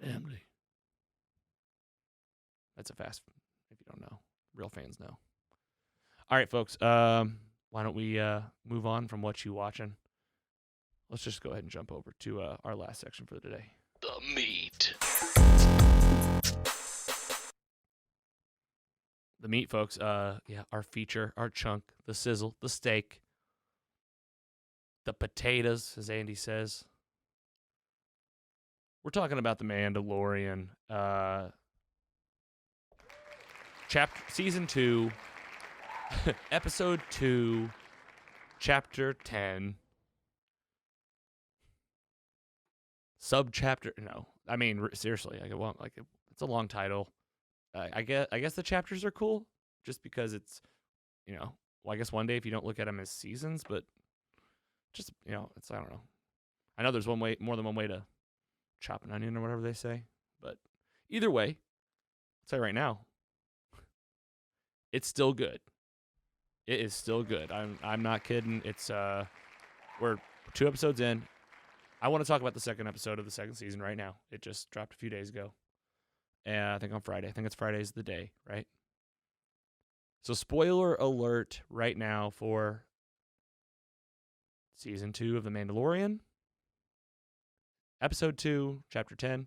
Family. That's a fast, if you don't know. Real fans know. All right, folks. Why don't we move on from what you watching? Let's just go ahead and jump over to our last section for today. The meat. The meat, folks. Our feature, our chunk, the sizzle, the steak, the potatoes, as Andy says. We're talking about the Mandalorian, season 2, episode 2, chapter 10, subchapter. No, I mean seriously, it's a long title. I guess the chapters are cool, just because it's, well, I guess one day if you don't look at them as seasons, but just it's, I don't know. I know there's more than one way to chop an onion or whatever they say, but either way, I'll tell you right now, it's still good. It is still good. I'm not kidding. It's we're 2 episodes in. I want to talk about the second episode of the second season right now. It just dropped a few days ago. And I think on Friday. I think it's Friday's the day, right? So spoiler alert right now for season 2 of The Mandalorian. Episode 2, chapter 10.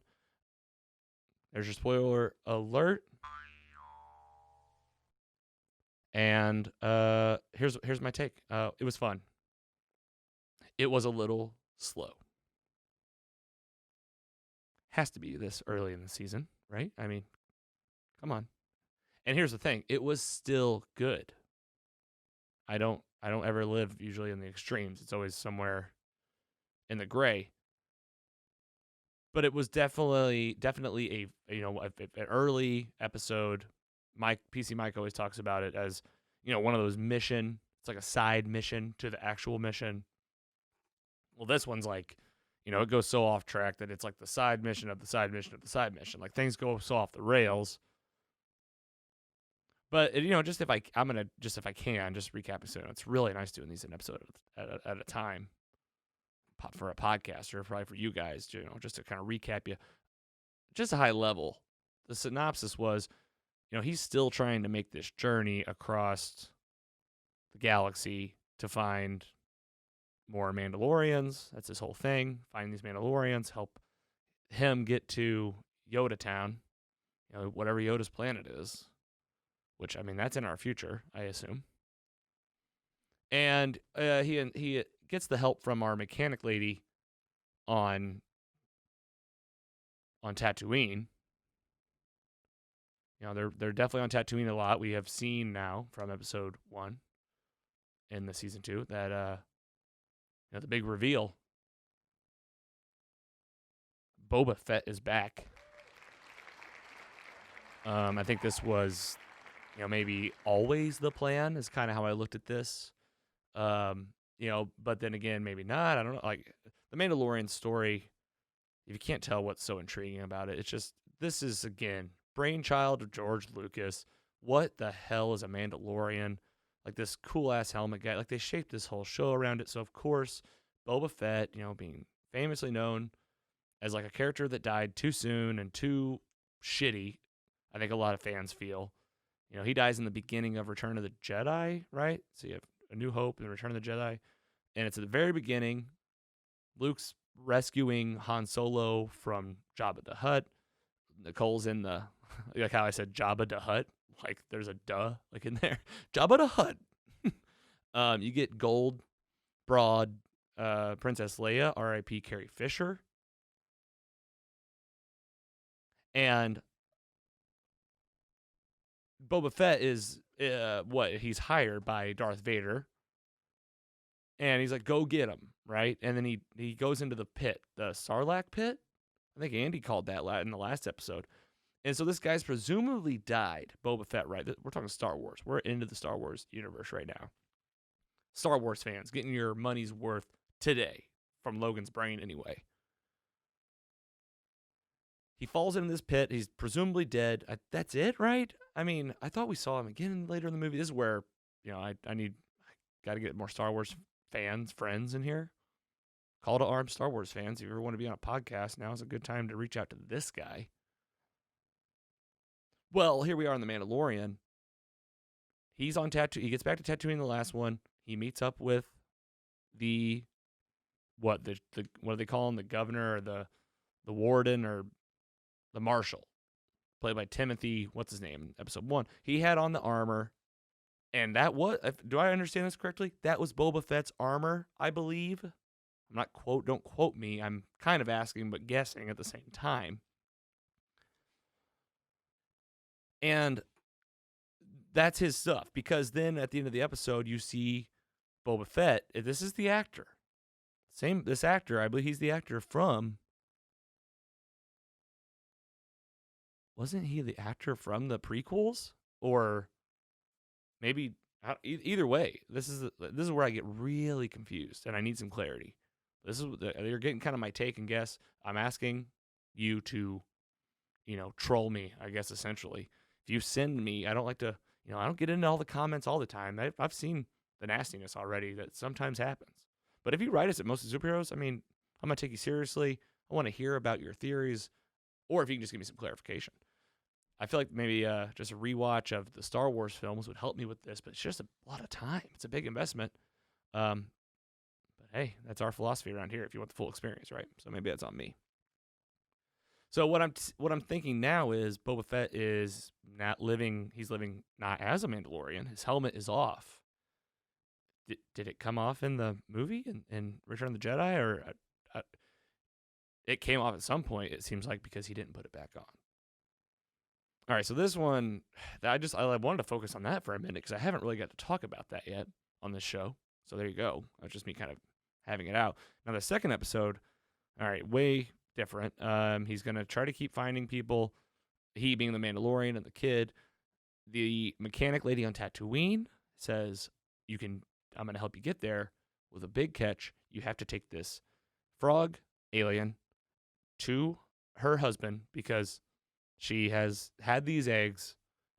There's your spoiler alert. And here's my take. It was fun. It was a little slow. Has to be this early in the season, right? I mean, come on. And here's the thing. It was still good. I don't ever live usually in the extremes. It's always somewhere in the gray. But it was definitely an early episode. PC Mike always talks about it as, one of those mission. It's like a side mission to the actual mission. Well, this one's like, it goes so off track that it's like the side mission of the side mission of the side mission. Like things go so off the rails. But just if I can recap it soon. It's really nice doing these an episode at a time for a podcast, or probably for you guys, just to kind of recap you. Just a high level. The synopsis was, he's still trying to make this journey across the galaxy to find more Mandalorians. That's his whole thing. Find these Mandalorians, help him get to Yoda Town, whatever Yoda's planet is, which, I mean, that's in our future, I assume. And he gets the help from our mechanic lady on Tatooine. They're definitely on Tatooine a lot. We have seen now from episode 1 in the season 2 that the big reveal, Boba Fett is back. I think this was, maybe always the plan, is kind of how I looked at this. But then again, maybe not. I don't know. Like the Mandalorian story, if you can't tell what's so intriguing about it, it's just, this is, again, brainchild of George Lucas. What the hell is a Mandalorian? Like this cool ass helmet guy. Like they shaped this whole show around it. So of course, Boba Fett, being famously known as like a character that died too soon and too shitty, I think a lot of fans feel. He dies in the beginning of Return of the Jedi, right? So you have A New Hope and Return of the Jedi. And it's at the very beginning. Luke's rescuing Han Solo from Jabba the Hutt. Nicole's in the, like how I said Jabba the Hutt. Like there's a duh like in there. Jabba the Hutt. You get Gold, Broad, Princess Leia, R.I.P. Carrie Fisher. And Boba Fett is he's hired by Darth Vader. And he's like, go get him, right? And then he goes into the pit, the Sarlacc pit. I think Andy called that in the last episode. And so this guy's presumably died, Boba Fett, right? We're talking Star Wars. We're into the Star Wars universe right now. Star Wars fans, getting your money's worth today from Logan's brain anyway. He falls into this pit. He's presumably dead. That's it, right? I mean, I thought we saw him again later in the movie. This is where, I got to get more Star Wars friends in here. Call to arms, Star Wars fans. If you ever want to be on a podcast, now is a good time to reach out to this guy. Well, here we are in The Mandalorian. He's on Tatooine. He gets back to Tatooine in the last one. He meets up with what do they call him? The governor or the warden or the marshal, played by Timothy, what's his name, in episode 1. He had on the armor, and do I understand this correctly? That was Boba Fett's armor, I believe. I'm not don't quote me. I'm kind of asking but guessing at the same time. And that's his stuff, because then at the end of the episode you see Boba Fett. This is the actor. This actor, I believe he's the actor from, wasn't he the actor from the prequels? Or maybe, either way, this is where I get really confused and I need some clarity. You're getting kind of my take and guess. I'm asking you to, troll me, I guess, essentially. If you send me, I don't like to, I don't get into all the comments all the time. I've seen the nastiness already that sometimes happens. But if you write us at Mostly Superheroes, I mean, I'm going to take you seriously. I want to hear about your theories, or if you can just give me some clarification. I feel like maybe just a rewatch of the Star Wars films would help me with this, but it's just a lot of time. It's a big investment. But hey, that's our philosophy around here, if you want the full experience, right? So maybe that's on me. So what I'm thinking now is Boba Fett is not living. He's living not as a Mandalorian. His helmet is off. Did it come off in the movie in Return of the Jedi, or it came off at some point? It seems like, because he didn't put it back on. All right, so this one, I wanted to focus on that for a minute because I haven't really got to talk about that yet on this show. So there you go. That's just me kind of having it out. Now the second episode, all right, way different. He's gonna try to keep finding people. He being the Mandalorian and the kid. The mechanic lady on Tatooine says, I'm going to help you get there with a big catch. You have to take this frog alien to her husband because she has had these eggs,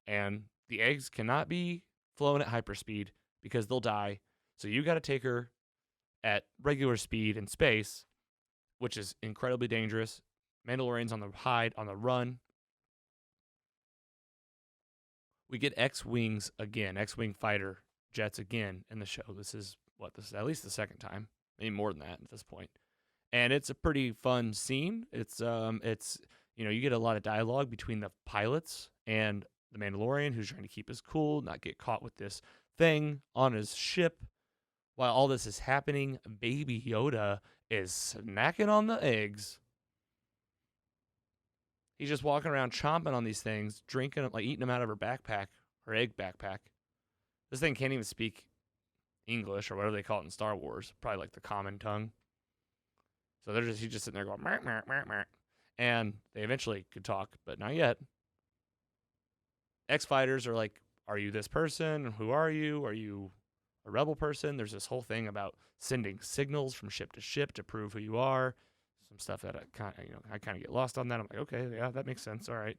and the eggs cannot be flown at hyperspeed because they'll die. So you got to take her at regular speed in space, which is incredibly dangerous. Mandalorian's on the run. We get X-Wings again, X-Wing fighter jets again in the show. This is at least the second time, maybe more than that at this point. And it's a pretty fun scene. It's you get a lot of dialogue between the pilots and the Mandalorian, who's trying to keep his cool, not get caught with this thing on his ship. While all this is happening, Baby Yoda is snacking on the eggs. He's just walking around chomping on these things, drinking them, like eating them out of her backpack, her egg backpack. This thing can't even speak English or whatever they call it in Star Wars, probably like the common tongue. So he's just sitting there going, "Mer, mer, mer, mer." And they eventually could talk, but not yet. X-Fighters are like, are you this person? Who are you? Are you a rebel person? There's this whole thing about sending signals from ship to prove who you are. Some stuff that I kind of get lost on that. I'm like, okay, yeah, that makes sense. All right.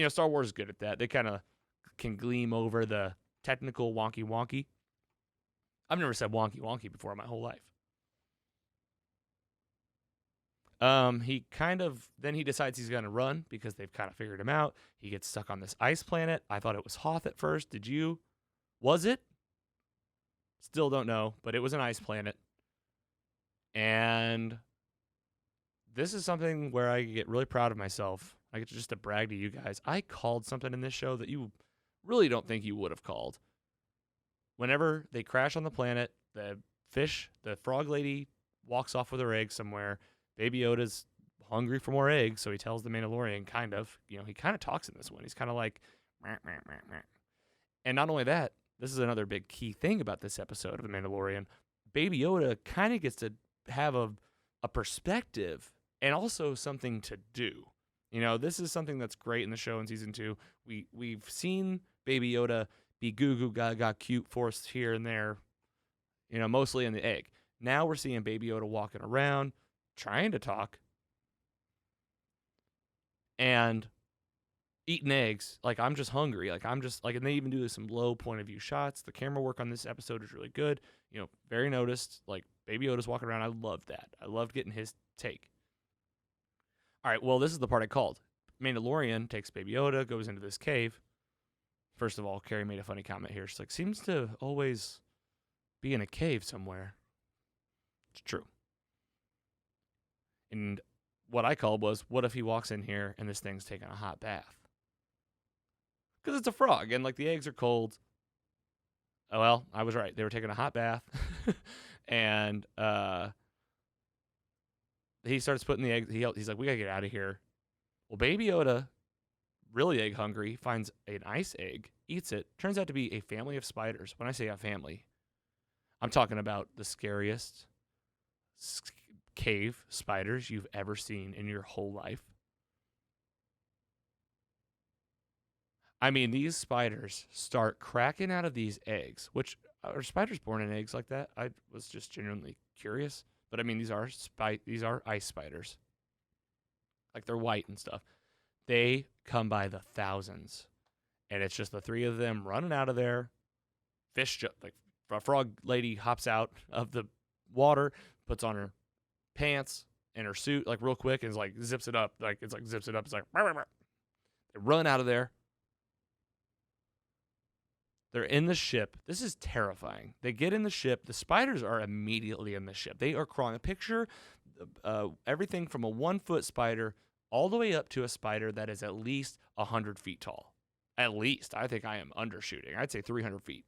Star Wars is good at that. They kind of can gleam over the technical wonky. I've never said wonky before in my whole life. He decides he's going to run because they've kind of figured him out. He gets stuck on this ice planet. I thought it was Hoth at first. Did you? Was it? Still don't know, but it was an ice planet. And this is something where I get really proud of myself. I get just to brag to you guys. I called something in this show that you really don't think you would have called. Whenever they crash on the planet, the frog lady walks off with her egg somewhere. Baby Yoda's hungry for more eggs, so he tells the Mandalorian he kind of talks in this one. He's kind of like, meh, meh, meh, meh. And not only that, this is another big key thing about this episode of The Mandalorian. Baby Yoda kind of gets to have a perspective and also something to do. This is something that's great in the show in season 2. We've seen Baby Yoda be goo goo gaga cute forced here and there, mostly in the egg. Now we're seeing Baby Yoda walking around, trying to talk, and eating eggs. Like, I'm just hungry. And they even do some low point of view shots. The camera work on this episode is really good. Very noticed. Like, Baby Yoda's walking around. I loved that. I loved getting his take. All right, well, this is the part I called. Mandalorian takes Baby Yoda, goes into this cave. First of all, Carrie made a funny comment here. She's like, seems to always be in a cave somewhere. It's true. And what I called was, what if he walks in here and this thing's taking a hot bath? Because it's a frog, and the eggs are cold. Oh, well, I was right. They were taking a hot bath. And he starts putting the egg. He's like, we gotta get out of here. Well, Baby Yoda, really egg hungry, finds an ice egg, eats it. Turns out to be a family of spiders. When I say a family, I'm talking about the scariest cave spiders you've ever seen in your whole life. I mean, these spiders start cracking out of these eggs, which are spiders born in eggs like that? I was just genuinely curious. But I mean, these are ice spiders. Like, they're white and stuff. They come by the thousands. And it's just the three of them running out of there. Like, a frog lady hops out of the water, puts on her pants and her suit, like, real quick, and is like, zips it up. It's like, rah, rah, rah. They run out of there. They're in the ship. This is terrifying. They get in the ship. The spiders are immediately in the ship. They are crawling. Picture everything from a 1-foot spider all the way up to a spider that is at least 100 feet tall. At least. I think I am undershooting. I'd say 300 feet.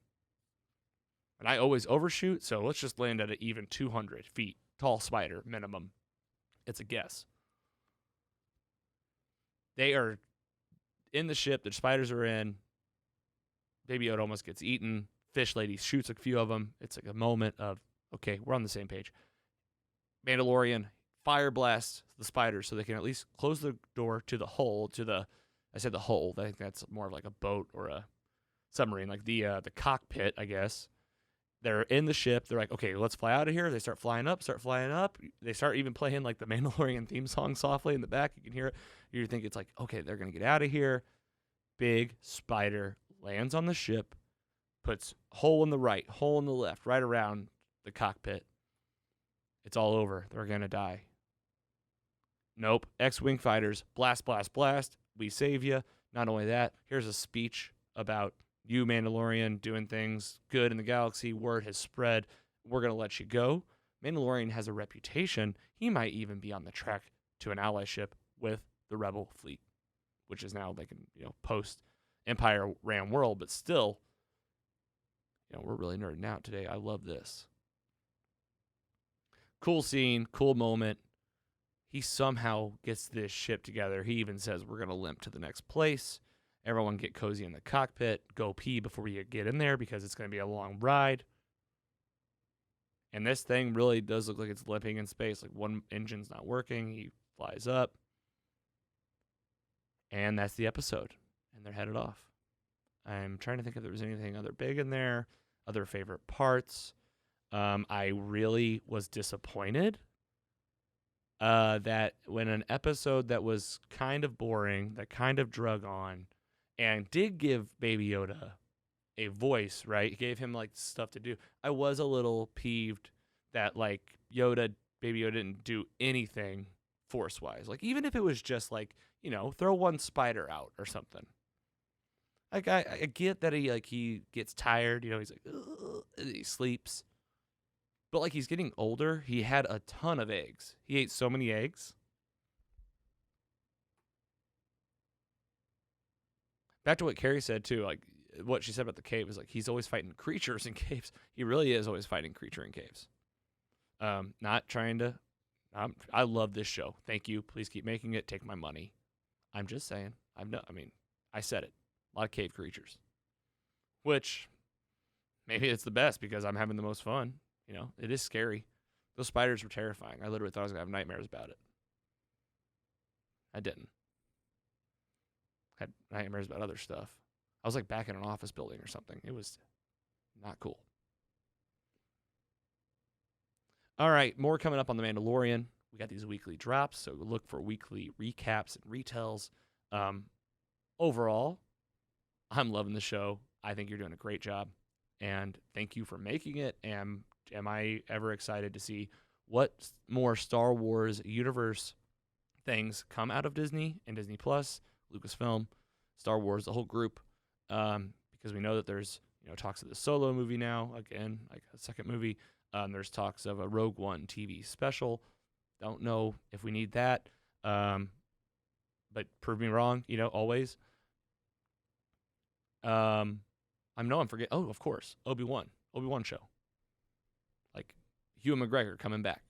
And I always overshoot, so let's just land at an even 200 feet tall spider minimum. It's a guess. They are in the ship. The spiders are in. Baby Yoda almost gets eaten. Fish lady shoots a few of them. It's like a moment of, okay, we're on the same page. Mandalorian fire blasts the spiders so they can at least close the door to the hull, I said the hull. I think that's more of like a boat or a submarine, like the cockpit, I guess. They're in the ship. They're like, okay, let's fly out of here. They start flying up. They start even playing like the Mandalorian theme song softly in the back. You can hear it. You think it's like, okay, they're going to get out of here. Big spider lands on the ship, puts hole in the right, hole in the left, right around the cockpit. It's all over. They're going to die. Nope. X-Wing fighters, blast, blast, blast. We save you. Not only that, here's a speech about you, Mandalorian, doing things good in the galaxy. Word has spread. We're going to let you go. Mandalorian has a reputation. He might even be on the track to an allyship with the Rebel fleet, which is now like, post Empire ran world, but still, we're really nerding out today. I love this. Cool scene, cool moment. He somehow gets this ship together. He even says, we're going to limp to the next place. Everyone get cozy in the cockpit. Go pee before you get in there because it's going to be a long ride. And this thing really does look like it's limping in space. Like, one engine's not working. He flies up. And that's the episode. And they're headed off. I'm trying to think if there was anything other big in there, other favorite parts. I really was disappointed that when an episode that was kind of boring, that kind of drug on, and did give Baby Yoda a voice, right? It gave him like stuff to do. I was a little peeved that like Baby Yoda didn't do anything force-wise. Like, even if it was just like, throw one spider out or something. Like, I get that he gets tired, he's like, ugh, he sleeps. But like, he's getting older. He had a ton of eggs. He ate so many eggs. Back to what Carrie said too, like what she said about the cave is like, he's always fighting creatures in caves. He really is always fighting creature in caves. Not trying to, I love this show. Thank you. Please keep making it. Take my money. I'm just saying. I said it. A lot of cave creatures, which maybe it's the best because I'm having the most fun. It is scary. Those spiders were terrifying. I literally thought I was going to have nightmares about it. I didn't. I had nightmares about other stuff. I was like back in an office building or something. It was not cool. All right, more coming up on The Mandalorian. We got these weekly drops, so look for weekly recaps and retells. Overall, I'm loving the show. I think you're doing a great job, and thank you for making it. And am I ever excited to see what more Star Wars universe things come out of Disney and Disney Plus, Lucasfilm, Star Wars, the whole group, because we know that there's talks of the Solo movie now, again, like a second movie. There's talks of a Rogue One TV special. Don't know if we need that, but prove me wrong, always. I'm forgetting. Oh, of course, Obi-Wan show. Like Hugh McGregor coming back.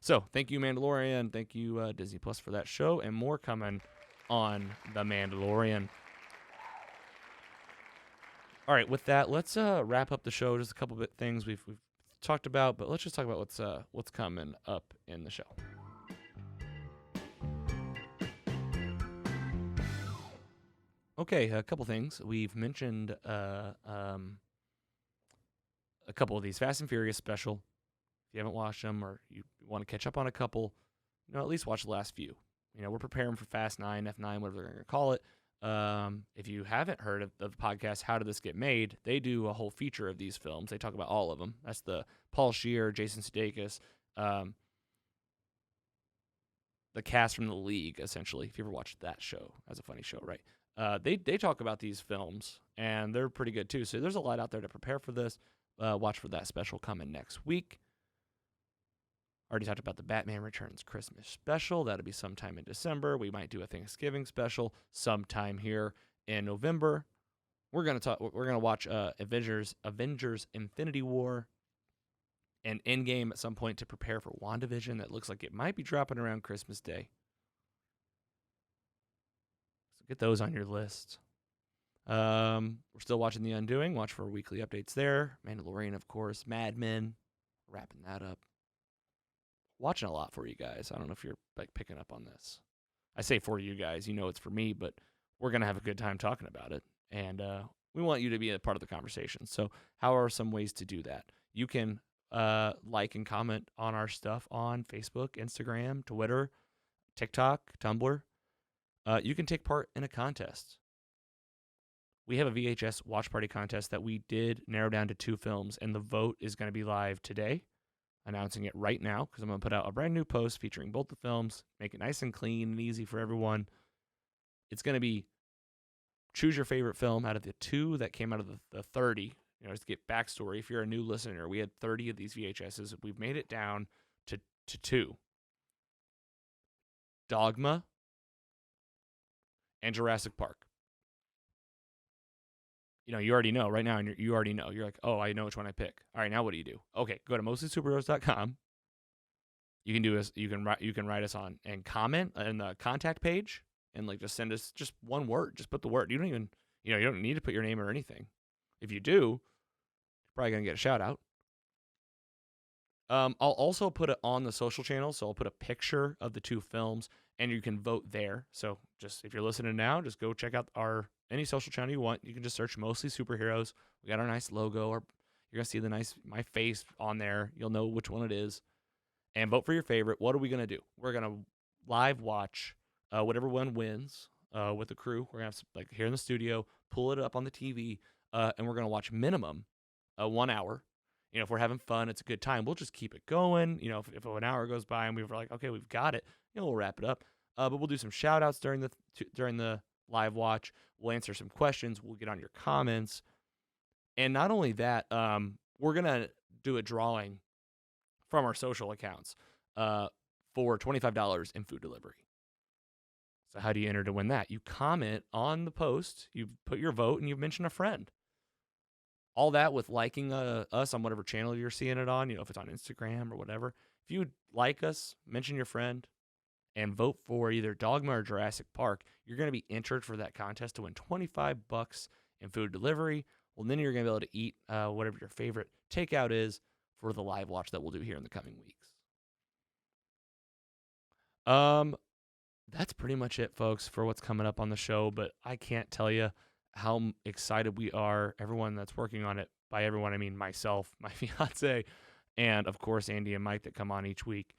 So thank you, Mandalorian. Thank you, Disney Plus, for that show, and more coming on The Mandalorian. All right, with that, let's wrap up the show. Just a couple bit things we've talked about, but let's just talk about what's coming up in the show. Okay, a couple things. We've mentioned a couple of these Fast and Furious special. If you haven't watched them or you want to catch up on a couple, at least watch the last few. We're preparing for Fast 9, F9, whatever they're going to call it. If you haven't heard of the podcast, How Did This Get Made? They do a whole feature of these films. They talk about all of them. That's the Paul Scheer, Jason Sudeikis, the cast from The League, essentially. If you ever watched that show, that's a funny show, right? They talk about these films, and they're pretty good too. So there's a lot out there to prepare for this. Watch for that special coming next week. Already talked about the Batman Returns Christmas special. That'll be sometime in December. We might do a Thanksgiving special sometime here in November. We're gonna watch Avengers Infinity War and Endgame at some point to prepare for WandaVision. That looks like it might be dropping around Christmas Day. So get those on your list. We're still watching The Undoing. Watch for weekly updates there. Mandalorian, of course. Mad Men. Wrapping that up. Watching a lot for you guys. I don't know if you're picking up on this. I say for you guys, it's for me, but we're going to have a good time talking about it. And we want you to be a part of the conversation. So how are some ways to do that? You can like and comment on our stuff on Facebook, Instagram, Twitter, TikTok, Tumblr. You can take part in a contest. We have a VHS watch party contest that we did narrow down to 2 films, and the vote is going to be live today. Announcing it right now because I'm going to put out a brand new post featuring both the films, make it nice and clean and easy for everyone. It's going to be choose your favorite film out of the 2 that came out of the 30. Just to get backstory, if you're a new listener, we had 30 of these VHSs. We've made it down to 2. Dogma and Jurassic Park. You already know right now, and you already know. You're like, oh, I know which one I pick. All right, now what do you do? Okay, go to mostlysuperheroes.com. You can write us on and comment in the contact page and just send us just one word. Just put the word. You don't even you don't need to put your name or anything. If you do, you're probably gonna get a shout out. I'll also put it on the social channels, so I'll put a picture of the 2 films, and you can vote there. So just if you're listening now, just go check out any social channel you want. You can just search Mostly Superheroes. We got our nice logo, or you're gonna see my face on there. You'll know which one it is, and vote for your favorite. What are we gonna do? We're gonna live watch whatever one wins with the crew. We're gonna have here in the studio, pull it up on the TV, and we're gonna watch minimum 1 hour. If we're having fun, it's a good time. We'll just keep it going. If an hour goes by and we're like, okay, we've got it, we'll wrap it up. But we'll do some shout outs during the live watch. We'll answer some questions. We'll get on your comments. And not only that, we're going to do a drawing from our social accounts for $25 in food delivery. So how do you enter to win that? You comment on the post, you put your vote, and you mention a friend. All that with liking us on whatever channel you're seeing it on, if it's on Instagram or whatever. If you like us, mention your friend, and vote for either Dogma or Jurassic Park, you're going to be entered for that contest to win $25 in food delivery. Well, then you're going to be able to eat whatever your favorite takeout is for the live watch that we'll do here in the coming weeks. That's pretty much it, folks, for what's coming up on the show, but I can't tell you how excited we are, everyone that's working on it. By everyone, I mean myself, my fiance, and of course Andy and Mike that come on each week.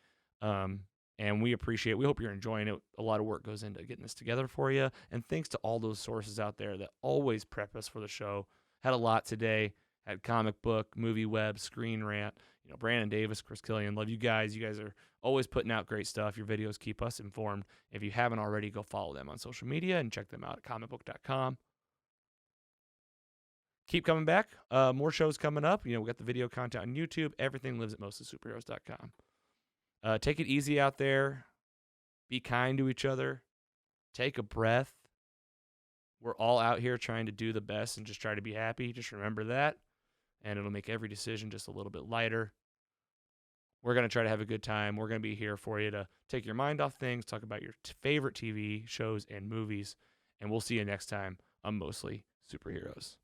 And we appreciate it. We hope you're enjoying it. A lot of work goes into getting this together for you. And thanks to all those sources out there that always prep us for the show. Had a lot today. Had ComicBook, Movie Web, Screen Rant. Brandon Davis, Chris Killian. Love you guys. You guys are always putting out great stuff. Your videos keep us informed. If you haven't already, go follow them on social media and check them out at comicbook.com. Keep coming back. More shows coming up. We got the video content on YouTube. Everything lives at mostlysuperheroes.com. Take it easy out there. Be kind to each other. Take a breath. We're all out here trying to do the best and just try to be happy. Just remember that. And it'll make every decision just a little bit lighter. We're going to try to have a good time. We're going to be here for you to take your mind off things, talk about your favorite TV shows and movies, and we'll see you next time on Mostly Superheroes.